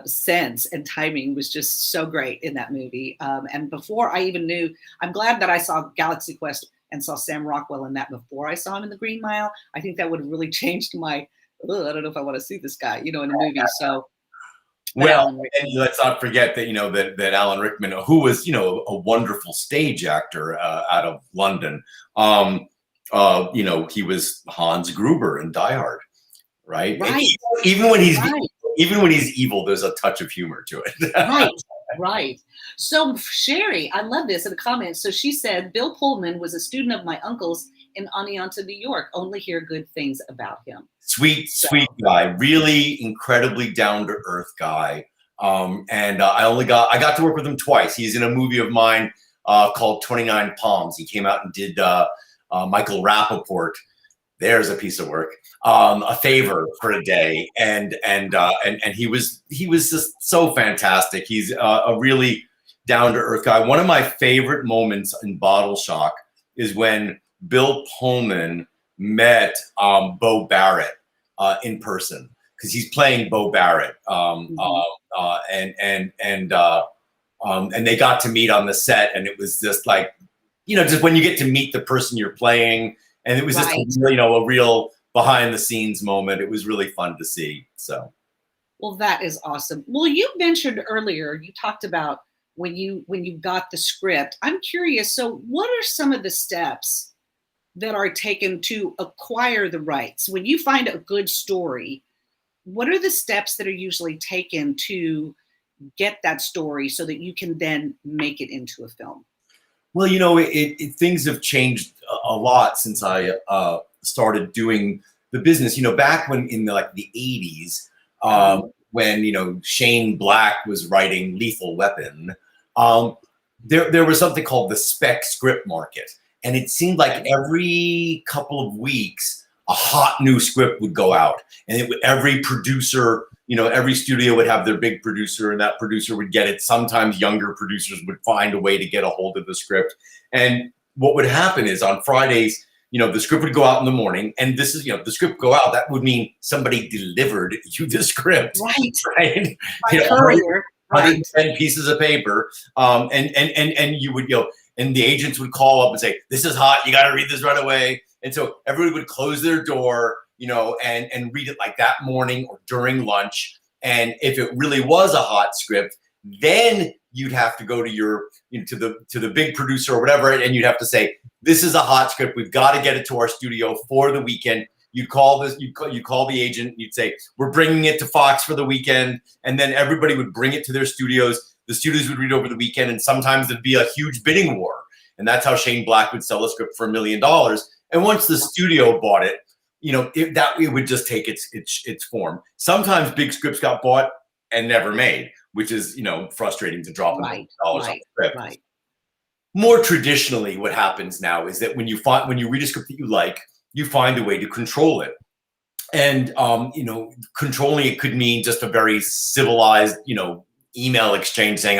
sense and timing was just so great in that movie. And before I even knew, I'm glad that I saw Galaxy Quest and saw Sam Rockwell in that before I saw him in The Green Mile. I think that would have really changed my, I don't know if I want to see this guy, in a movie. So. Well, and let's not forget that, that Alan Rickman, who was, a wonderful stage actor out of London, he was Hans Gruber in Die Hard, right? Right. Even when he's evil, there's a touch of humor to it. Right. So Sherry, I love this in the comments. So she said, Bill Pullman was a student of my uncle's in Oneonta, New York. Only hear good things about him. Sweet guy, really incredibly down-to-earth guy. And I got to work with him twice. He's in a movie of mine called 29 Palms. He came out and did Michael Rappaport. There's a piece of work. A favor for a day, and he was just so fantastic. He's a really down to earth guy. One of my favorite moments in Bottle Shock is when Bill Pullman met Bo Barrett in person, because he's playing Bo Barrett, and they got to meet on the set, and it was just like, just when you get to meet the person you're playing. And it was just, a real behind the scenes moment. It was really fun to see. So, well, that is awesome. Well, you mentioned earlier, you talked about when you got the script. I'm curious. So, what are some of the steps that are taken to acquire the rights? When you find a good story, what are the steps that are usually taken to get that story so that you can then make it into a film? Well, things have changed a lot since I started doing the business. Back when in the 80s, when Shane Black was writing Lethal Weapon, there was something called the spec script market, and it seemed like every couple of weeks a hot new script would go out, and every producer. Every studio would have their big producer, and that producer would get it. Sometimes younger producers would find a way to get a hold of the script. And what would happen is on Fridays, the script would go out in the morning, and this is, the script go out. That would mean somebody delivered you the script, right? 110 pieces of paper, and you would, and the agents would call up and say, "This is hot. You got to read this right away." And so everybody would close their door, and read it like that morning or during lunch. And if it really was a hot script, then you'd have to go to your, to the big producer or whatever, and you'd have to say, "This is a hot script. We've got to get it to our studio for the weekend." You'd call the agent. You'd say, "We're bringing it to Fox for the weekend," and then everybody would bring it to their studios. The studios would read over the weekend, and sometimes there'd be a huge bidding war. And that's how Shane Black would sell a script for $1 million. And once the studio bought it, it would just take its form. Sometimes big scripts got bought and never made, which is, frustrating to drop $1 million on a script. Right. More traditionally, what happens now is that when you read a script that you like, you find a way to control it. And controlling it could mean just a very civilized, email exchange saying,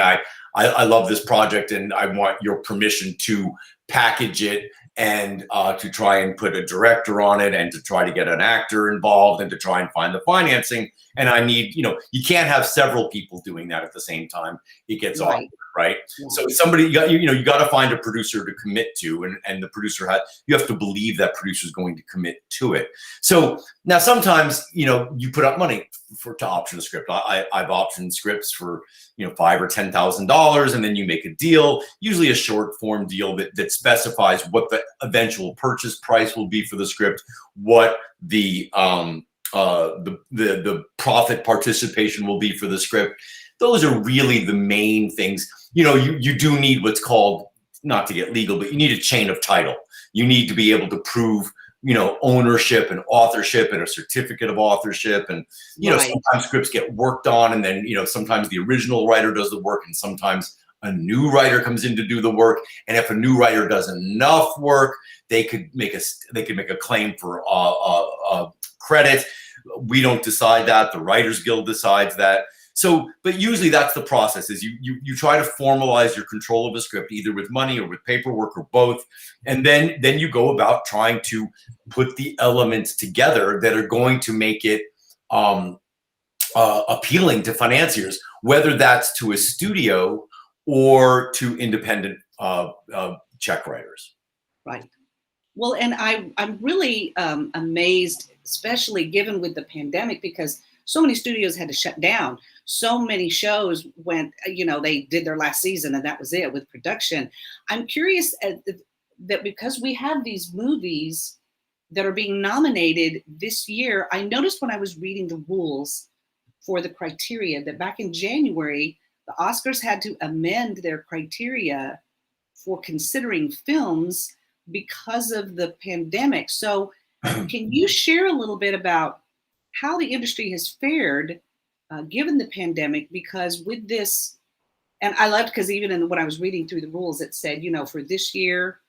I love this project and I want your permission to package it and to try and put a director on it and to try to get an actor involved and to try and find the financing. And I need, you can't have several people doing that at the same time. It gets Right. awkward, right? Yeah. So somebody, you got to find a producer to commit to, and the producer you have to believe that producer is going to commit to it. So now sometimes, you put up money to option a script. I've optioned scripts for, $5,000 or $10,000, and then you make a deal, usually a short form deal that specifies what the eventual purchase price will be for the script, what the profit participation will be for the script. Those are really the main things. You do need what's called, not to get legal, but you need a chain of title. You need to be able to prove, ownership and authorship and a certificate of authorship. And, Right. sometimes scripts get worked on, and then, sometimes the original writer does the work, and sometimes a new writer comes in to do the work. And if a new writer does enough work, they could make a claim for credit. We don't decide that. The Writers Guild decides that. So, but usually that's the process, is you try to formalize your control of a script, either with money or with paperwork or both. And then you go about trying to put the elements together that are going to make it appealing to financiers, whether that's to a studio or to independent check writers. Right. Well, and I'm really amazed, especially given with the pandemic, because so many studios had to shut down. So many shows went, they did their last season and that was it with production. I'm curious that because we have these movies that are being nominated this year, I noticed when I was reading the rules for the criteria that back in January, the Oscars had to amend their criteria for considering films because of the pandemic. So can you share a little bit about how the industry has fared given the pandemic? Because with this, and I loved, because even when I was reading through the rules, it said, for this year,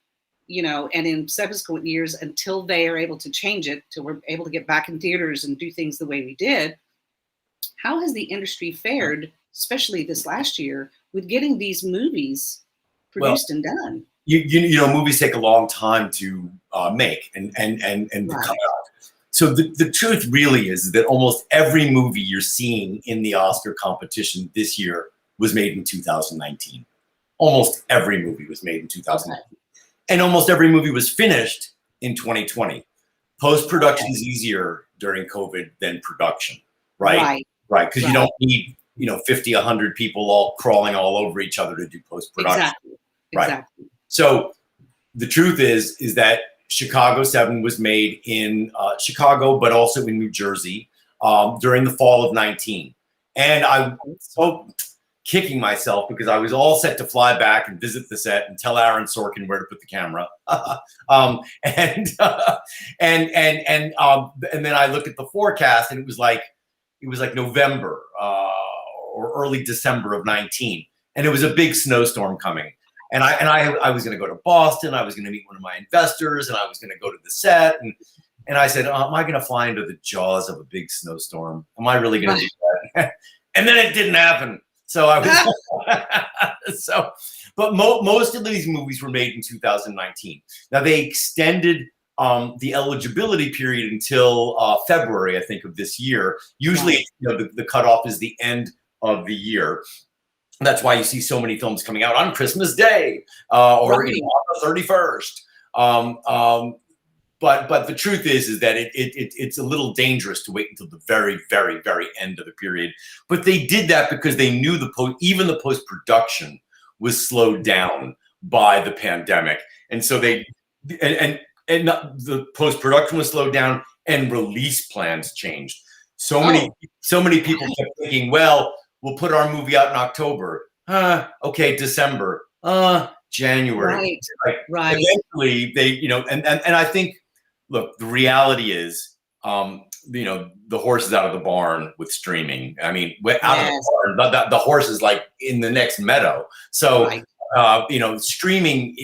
and in subsequent years, until they are able to change it, till we're able to get back in theaters and do things the way we did, how has the industry fared, especially this last year, with getting these movies produced and done? Movies take a long time to make and Right. come out. So the truth really is that almost every movie you're seeing in the Oscar competition this year was made in 2019. Almost every movie was made in 2019. Okay. And almost every movie was finished in 2020. Post-production is easier during COVID than production, right? Right, because you don't need 50, 100 people all crawling all over each other to do post-production. Exactly. So the truth is that Chicago 7 was made in Chicago, but also in New Jersey during the fall of 19. And I'm so kicking myself because I was all set to fly back and visit the set and tell Aaron Sorkin where to put the camera. And then I looked at the forecast, and it was like November or early December of 19, and it was a big snowstorm coming. And I was going to go to Boston. I was going to meet one of my investors, and I was going to go to the set. And I said, am I going to fly into the jaws of a big snowstorm? Am I really going to do that? And then it didn't happen. So I was but most of these movies were made in 2019. Now they extended the eligibility period until February, I think, of this year. Usually, the cutoff is the end of the year. That's why you see so many films coming out on Christmas Day or on the 31st. But the truth is that it's a little dangerous to wait until the very, very, very end of the period. But they did that because they knew even the post-production was slowed down by the pandemic, and so the post-production was slowed down and release plans changed. So many people kept thinking, well, we'll put our movie out in October. Okay, December. January. Right. Eventually, they, and I think, look, the reality is, the horse is out of the barn with streaming. I mean, out of the barn, the horse is like in the next meadow. So, streaming,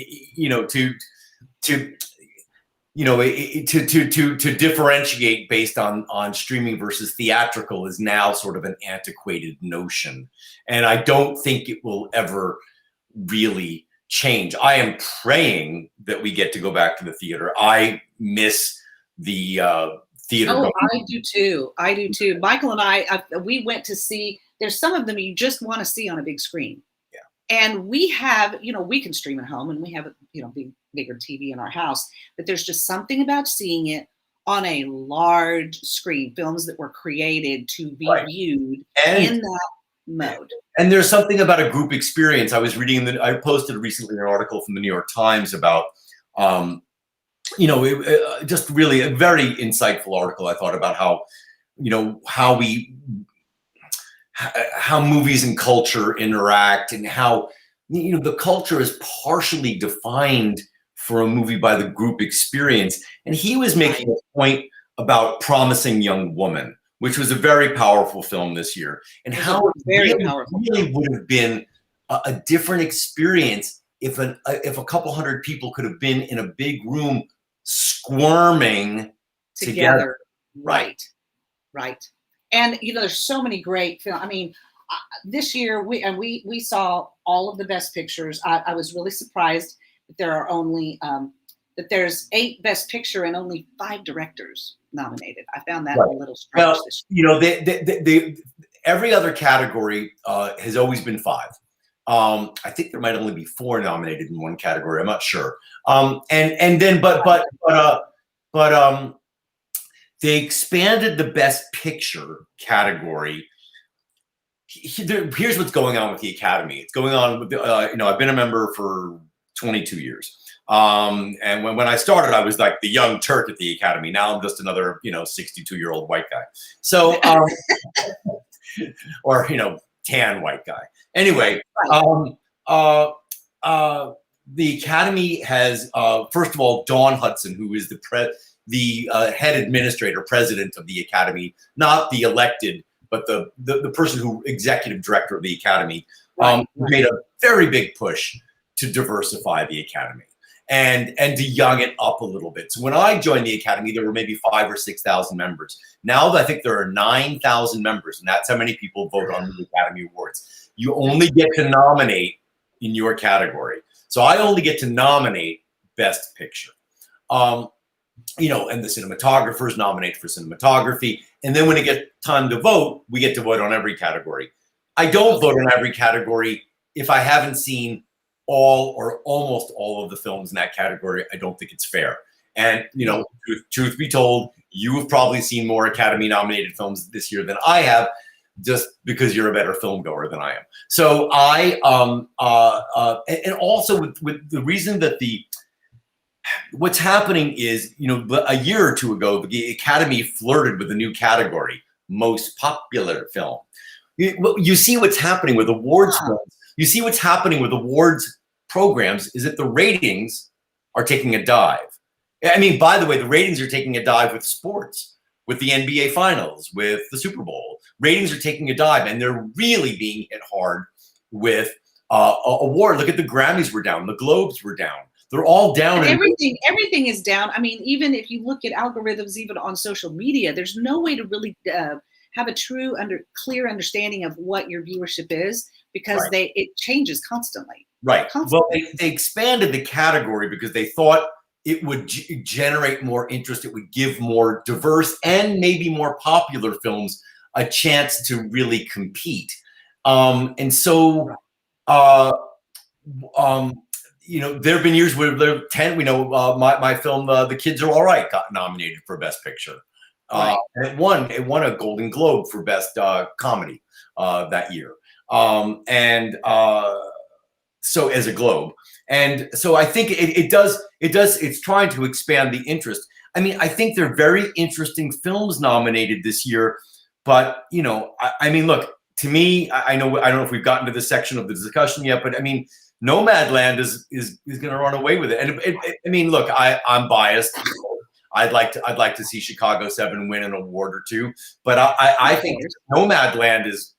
you know, to differentiate based on streaming versus theatrical is now sort of an antiquated notion, and I don't think it will ever really change. I am praying that we get to go back to the theater. I miss the theater. Oh, I do too. I do too. Michael and I, we went to see. There's some of them you just want to see on a big screen. And we have, you know, we can stream at home and we have a, you know, bigger TV in our house, but there's just something about seeing it on a large screen, films that were created to be viewed in that mode. And there's something about a group experience. I was reading I posted recently an article from the New York Times about, you know, just really a very insightful article, I thought, about how, you know, how movies and culture interact, and how, you know, the culture is partially defined for a movie by the group experience. And he was making a point about Promising Young Woman, which was a very powerful film this year, and how it really would have been a different experience if a couple hundred people could have been in a big room squirming together. Right. And, you know, there's so many great films. I mean, this year we saw all of the best pictures. I was really surprised that there are only that there's 8 best picture and only 5 directors nominated. I found that a little strange. Well, you know, every other category has always been 5. I think there might only be 4 nominated in one category. I'm not sure. And then, but they expanded the Best Picture category. Here's what's going on with the Academy. It's going on with, you know, I've been a member for 22 years. And when I started, I was like the young Turk at the Academy. Now I'm just another, you know, 62-year-old white guy. So, or, you know, tan white guy. Anyway, the Academy has, first of all, Dawn Hudson, who is the head administrator, president of the Academy, not the elected, but the person who executive director of the Academy, made a very big push to diversify the Academy and to young it up a little bit. So when I joined the Academy, there were maybe 5,000 or 6,000 members. Now I think there are 9,000 members, and that's how many people vote on the Academy Awards. You only get to nominate in your category. So I only get to nominate Best Picture. You know, and the cinematographers nominate for cinematography. And then when it gets time to vote, we get to vote on every category. I don't vote on every category if I haven't seen all or almost all of the films in that category. I don't think it's fair. And, you know, truth be told, you have probably seen more Academy nominated films this year than I have, just because you're a better film goer than I am. So and also with the reason that what's happening is, you know, a year or two ago, the Academy flirted with a new category, most popular film. You see what's happening with awards. You see what's happening with awards programs is that the ratings are taking a dive. I mean, by the way, the ratings are taking a dive with sports, with the NBA Finals, with the Super Bowl. Ratings are taking a dive, and they're really being hit hard with award. Look at the Grammys were down, the Globes were down. They're all down. Everything is down. I mean, even if you look at algorithms, even on social media, there's no way to really have a true clear understanding of what your viewership is, because it changes constantly. Right. Well, they expanded the category because they thought it would generate more interest. It would give more diverse and maybe more popular films a chance to really compete. And so, you know, there have been years where there are 10, we know my film, The Kids Are All Right, got nominated for Best Picture. And it won a Golden Globe for Best Comedy that year. So as a Globe. And so I think it's trying to expand the interest. I mean, I think there are very interesting films nominated this year, but, you know, I mean, look, to me, I don't know if we've gotten to this section of the discussion yet, but I mean, Nomadland is going to run away with it. And I mean, look, I'm biased. I'd like to see Chicago 7 win an award or two, but I think Nomadland is.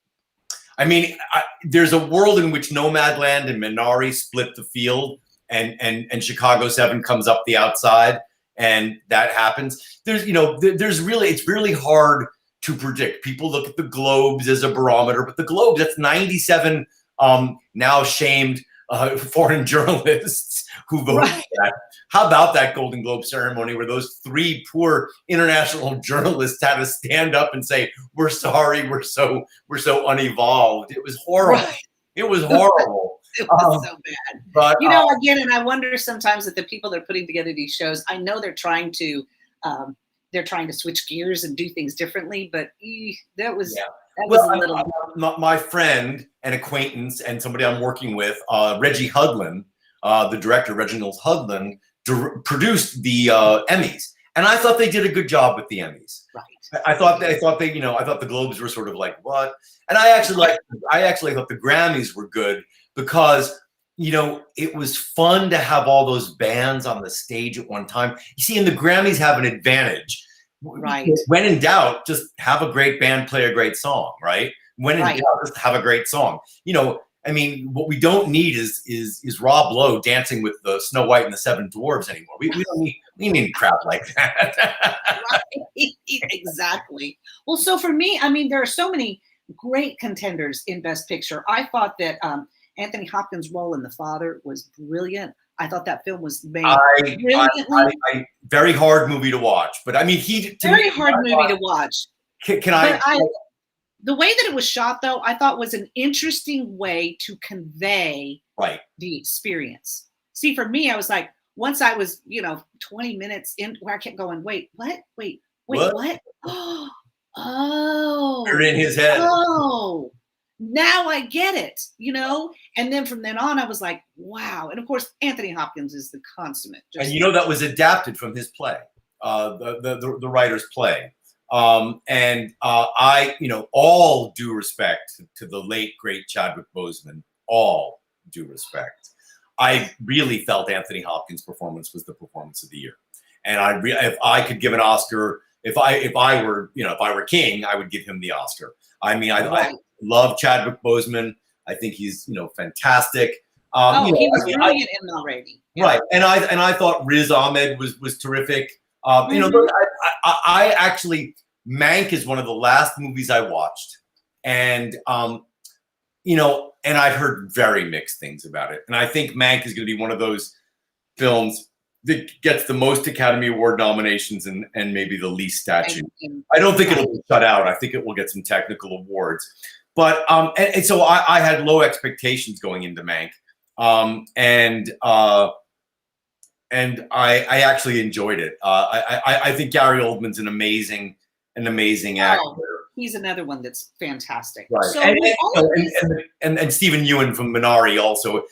I mean, there's a world in which Nomadland and Minari split the field, and Chicago 7 comes up the outside, and that happens. There's, you know, there's really, it's really hard to predict. People look at the Globes as a barometer, but the Globes, that's 97 now shamed foreign journalists who voted for that. How about that Golden Globe ceremony where those 3 poor international journalists had to stand up and say, "We're sorry, we're so unevolved." It was horrible. Right. It was horrible. It was so bad. But you know, again, and I wonder sometimes that the people that are putting together these shows, I know they're trying to switch gears and do things differently, but that was a little. My friend and acquaintance and somebody I'm working with, Reggie Hudlin, the director, Reginald Hudlin, produced the Emmys, and I thought they did a good job with the Emmys. Right. I thought they, you know, I thought the Globes were sort of like, what? And I actually thought the Grammys were good because, you know, it was fun to have all those bands on the stage at one time. You see, and the Grammys have an advantage. Right. When in doubt, just have a great band play a great song, right? When in doubt, just have a great song. You know, I mean, what we don't need is Rob Lowe dancing with the Snow White and the Seven Dwarves anymore. We don't need crap like that. Right. Exactly. Well, so for me, I mean, there are so many great contenders in Best Picture. I thought that Anthony Hopkins' role in The Father was brilliant. I thought that film was made brilliantly. Very hard movie to watch, but I mean, very hard movie to watch. The way that it was shot, though, I thought was an interesting way to convey the experience. See, for me, I was like, once I was, 20 minutes in, where I kept going, wait, what? Wait, what? Oh, you're in his head. Oh, now I get it, And then from then on, I was like, wow. And of course, Anthony Hopkins is the consummate. And that was adapted from his play, the writer's play. And I, all due respect to the late, great Chadwick Boseman, all due respect. I really felt Anthony Hopkins' performance was the performance of the year. And if I could give an Oscar, if I were king, I would give him the Oscar. I mean, I love Chadwick Boseman. I think he's, fantastic. He was brilliant in Ma Rainey. Yeah. Right. And I thought Riz Ahmed was terrific. I actually, Mank is one of the last movies I watched, and and I've heard very mixed things about it. And I think Mank is going to be one of those films that gets the most Academy Award nominations and maybe the least statue. I don't think it'll be shut out. I think it will get some technical awards. But and so I had low expectations going into Mank, and I actually enjoyed it. I think Gary Oldman's an amazing actor. He's another one that's fantastic. Right. So and Stephen Ewan from Minari also.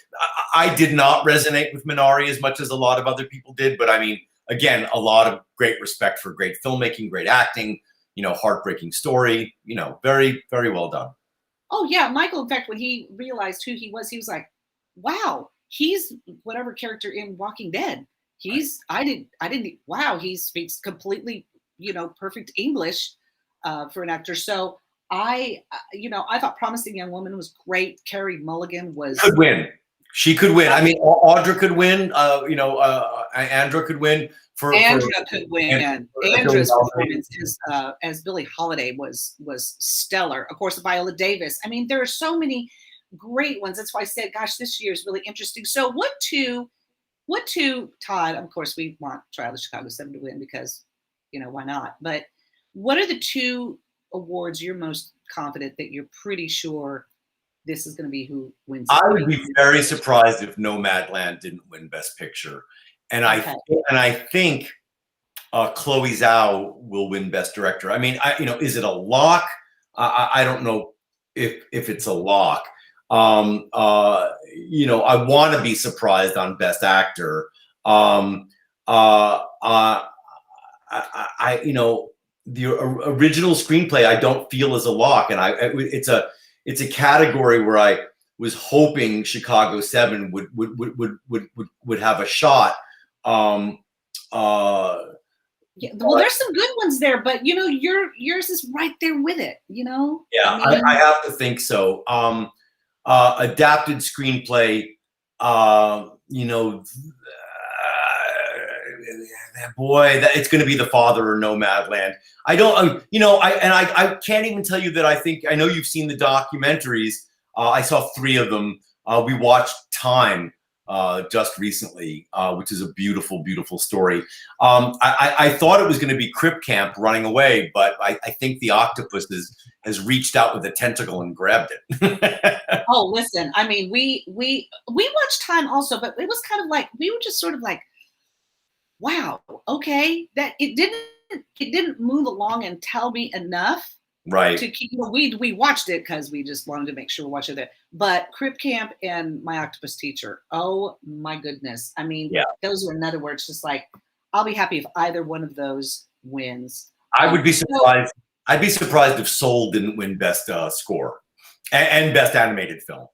I did not resonate with Minari as much as a lot of other people did, but I mean, again, a lot of great respect for great filmmaking, great acting, heartbreaking story, very, very well done. Oh yeah, Michael, in fact, when he realized who he was like, wow, he's whatever character in Walking Dead. Wow, he speaks completely, perfect English for an actor. So I thought Promising Young Woman was great. Carey Mulligan could win. She could win. I mean, Audra could win. Andra could win. Andra could win. Andra's performance as Billie Holiday was stellar. Of course, Viola Davis. I mean, there are so many great ones. That's why I said, gosh, this year is really interesting. So what two, Todd? Of course, we want Trial of the Chicago 7 to win because, why not? But what are the 2 awards you're most confident that you're pretty sure this is going to be who wins? I would be very surprised if Nomadland didn't win Best Picture. And I think Chloe Zhao will win Best Director. I mean, is it a lock? I don't know if it's a lock. I want to be surprised on Best Actor. The original screenplay I don't feel is a lock, and it's a category where I was hoping Chicago 7 would have a shot. Yeah, well, there's some good ones there, but yours is right there with it. Yeah, I have to think so. Adapted screenplay, boy, it's going to be The Father or Nomadland. I don't, I can't even tell you that I know you've seen the documentaries. I saw 3 of them. We watched Time just recently, which is a beautiful, beautiful story. I thought it was going to be Crip Camp running away, but I think the octopus has reached out with a tentacle and grabbed it. Oh, listen, I mean, we watched Time also, but it was kind of like, we were just sort of like, wow, okay, that it didn't move along and tell me enough. Right. To keep, we watched it because we just wanted to make sure we watched it there. But Crip Camp and My Octopus Teacher, oh my goodness. I mean, those are, in other words, just like, I'll be happy if either one of those wins. I would be surprised. I'd be surprised if Soul didn't win Best Score and Best Animated Film.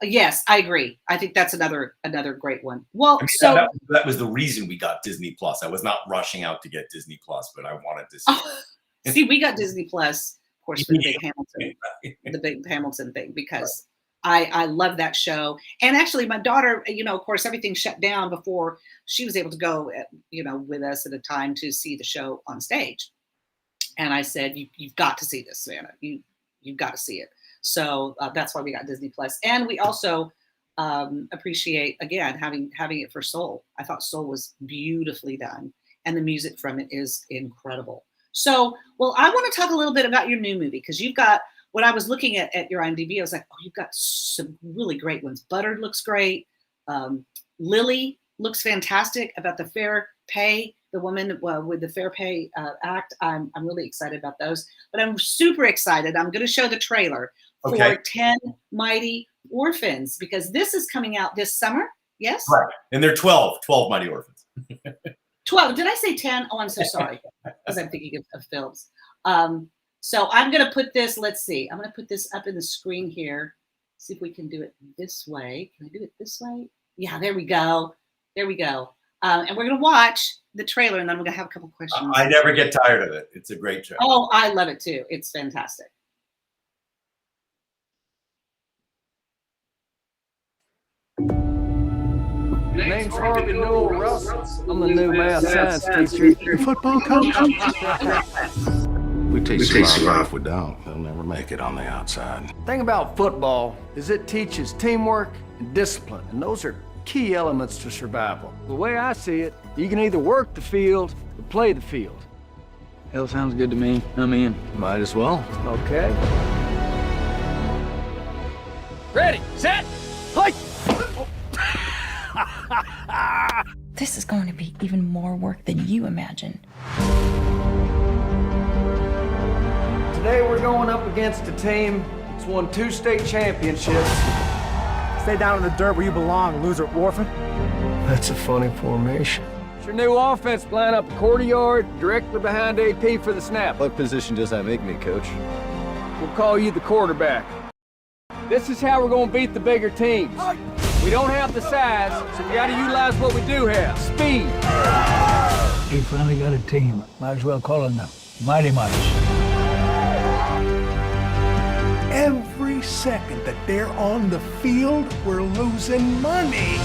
Yes, I agree. I think that's another great one. Well, that was the reason we got Disney Plus. I was not rushing out to get Disney Plus, but I wanted to see. See, we got Disney Plus, of course, for the big Hamilton thing, because I love that show. And actually, my daughter, of course, everything shut down before she was able to go, with us at a time to see the show on stage. And I said, you've got to see this, Savannah. You've got to see it. So that's why we got Disney Plus. And we also appreciate, again, having it for Soul. I thought Soul was beautifully done, and the music from it is incredible. So, well, I want to talk a little bit about your new movie, because you've got, when I was looking at your IMDb, I was like, oh, you've got some really great ones. Buttered looks great. Lily looks fantastic, about the fair pay, the woman with the Fair Pay Act. I'm really excited about those. But I'm super excited. I'm going to show the trailer for 10 Mighty Orphans, because this is coming out this summer. Yes? Right. And they're 12 Mighty Orphans. 12. Did I say 10? Oh, I'm so sorry, because I'm thinking of films. So I'm going to put this, let's see. I'm going to put this up in the screen here. See if we can do it this way. Can I do it this way? Yeah, there we go. There we go. And we're going to watch the trailer, and then I'm going to have a couple questions. I never get tired of it. It's a great show. Oh, I love it too. It's fantastic. Name's Harvey Noel Russell. I'm the new math science teacher. Your football coach? We teach survival. If we don't, they'll never make it on the outside. The thing about football is it teaches teamwork and discipline, and those are key elements to survival. The way I see it, you can either work the field or play the field. Hell, sounds good to me. I'm in. Might as well. Okay. Ready, set, play! This is going to be even more work than you imagine. Today we're going up against a team that's won 2 state championships. Stay down in the dirt where you belong, loser orphan. That's a funny formation. It's your new offense plan up the courtyard, directly behind AP for the snap. What position does that make me, Coach? We'll call you the quarterback. This is how we're going to beat the bigger teams. We don't have the size, so we got to utilize what we do have, speed. We finally got a team. Might as well call it the Mighty Mice. Every second that they're on the field, we're losing money.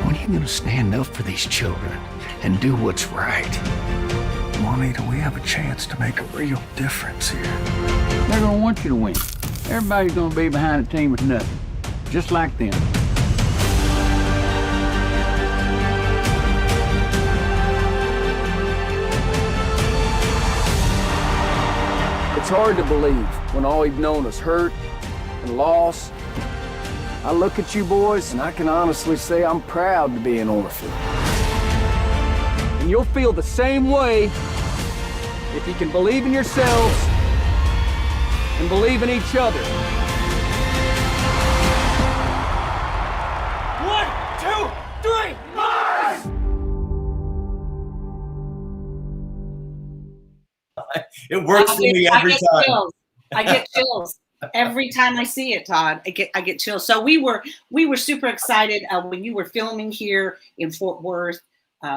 When are you going to stand up for these children and do what's right? Juanita, we have a chance to make a real difference here. They're going to want you to win. Everybody's going to be behind a team with nothing, just like them. It's hard to believe when all you've known is hurt and loss. I look at you boys, and I can honestly say I'm proud to be an orphan. And you'll feel the same way if you can believe in yourselves and believe in each other. 1, 2, 3, march! It works for me every time. Chills. I get chills every time I see it, Todd. I get chills. So we were super excited when you were filming here in Fort Worth.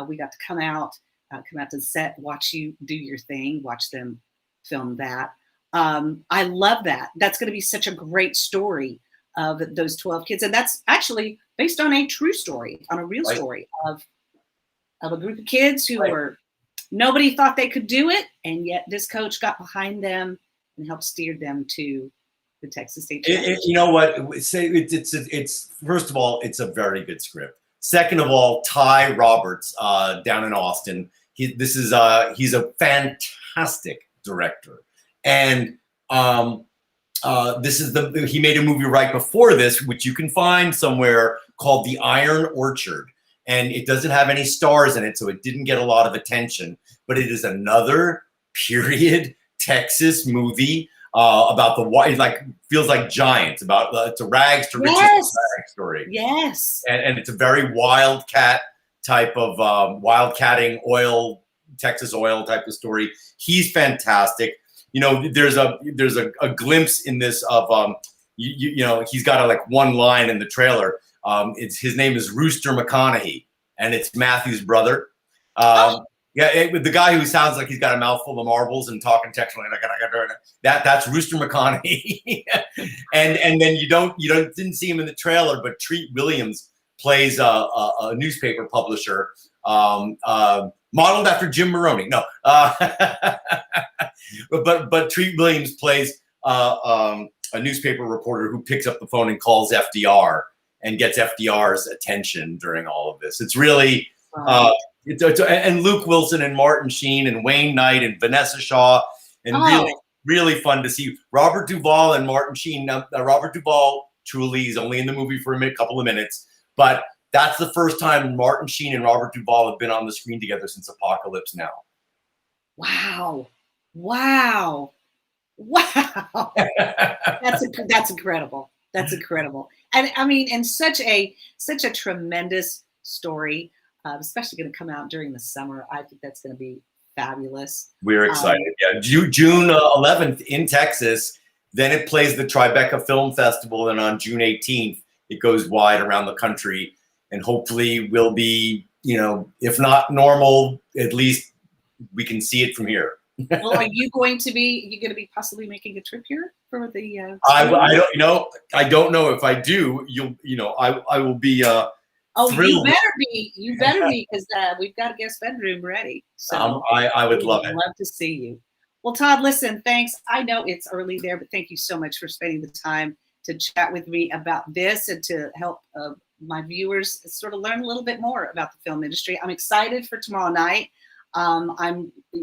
We got to come out to the set, watch you do your thing, watch them film that. I love that. That's going to be such a great story of those 12 kids. And that's actually based on a true story, on a real Right. story of a group of kids who Right. were, nobody thought they could do it, and yet this coach got behind them and helped steer them to the Texas State Championship. You know what? Say it's first of all, it's a very good script. Second of all, Ty Roberts down in Austin. He's a fantastic director, and he made a movie right before this, which you can find somewhere, called The Iron Orchard, and it doesn't have any stars in it, so it didn't get a lot of attention. But it is another period Texas movie about feels like Giants, about it's a rags to riches rags story. Yes. And it's a very wildcat type of wildcatting Texas oil type of story. He's fantastic. You know, there's a glimpse in this of he's got one line in the trailer. His name is Rooster McConaughey, and it's Matthew's brother. The guy who sounds like he's got a mouthful of marbles and talking textually that's Rooster McConaughey. and then you didn't see him in the trailer, but Treat Williams plays a newspaper publisher modeled after Jim Maroney. No, but Treat Williams plays a newspaper reporter who picks up the phone and calls FDR and gets FDR's attention during all of this. It's really and Luke Wilson and Martin Sheen and Wayne Knight and Vanessa Shaw, and really fun to see Robert Duvall and Martin Sheen. Now, Robert Duvall truly is only in the movie for a couple of minutes, but that's the first time Martin Sheen and Robert Duvall have been on the screen together since Apocalypse Now. Wow. That's incredible. That's incredible. And I mean, and such a tremendous story, especially going to come out during the summer. I think that's going to be fabulous. We're excited. June 11th in Texas. Then it plays the Tribeca Film Festival, and on June 18th, it goes wide around the country. And hopefully we'll be, if not normal, at least we can see it from here. Well, are you going to be possibly making a trip here for the? I don't know if I do. I will be. Thrilled. You better be, because we've got a guest bedroom ready. So I would love it. Love to see you. Well, Todd, listen, thanks. I know it's early there, but thank you so much for spending the time to chat with me about this and to help my viewers sort of learn a little bit more about the film industry. I'm excited for tomorrow night.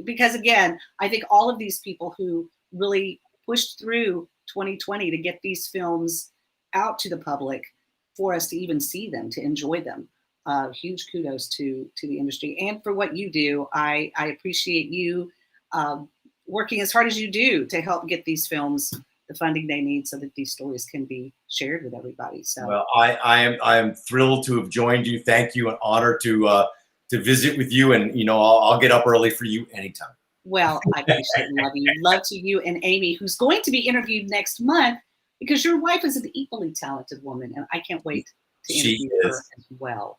Because again, I think all of these people who really pushed through 2020 to get these films out to the public for us to even see them, to enjoy them. Huge kudos to the industry and for what you do. I appreciate you working as hard as you do to help get these films the funding they need so that these stories can be shared with everybody. So, well, I am thrilled to have joined you. Thank you. An honor to visit with you, and I'll get up early for you anytime. Well, I appreciate and love you. Love to you and Amy, who's going to be interviewed next month, because your wife is an equally talented woman, and I can't wait to interview her as well.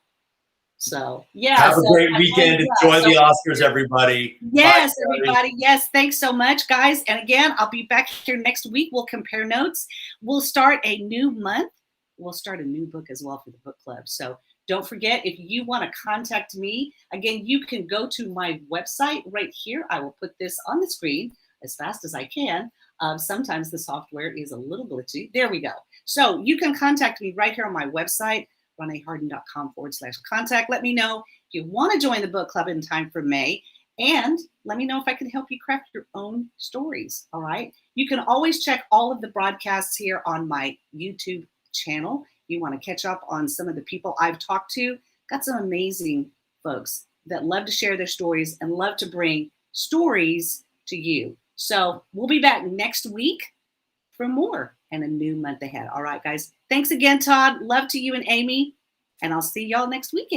So, yeah. Have a great weekend. Enjoy the Oscars, everybody. Yes, bye, everybody. Yes, thanks so much, guys. And again, I'll be back here next week. We'll compare notes. We'll start a new month. We'll start a new book as well for the book club. So don't forget, if you want to contact me, again, you can go to my website right here. I will put this on the screen as fast as I can. Sometimes the software is a little glitchy. There we go. So you can contact me right here on my website, RoneHarden.com/contact. Let me know if you want to join the book club in time for May, and let me know if I can help you craft your own stories. All right. You can always check all of the broadcasts here on my YouTube channel. You want to catch up on some of the people I've talked to. Got some amazing folks that love to share their stories and love to bring stories to you. So we'll be back next week for more and a new month ahead. All right, guys. Thanks again, Todd. Love to you and Amy. And I'll see y'all next weekend.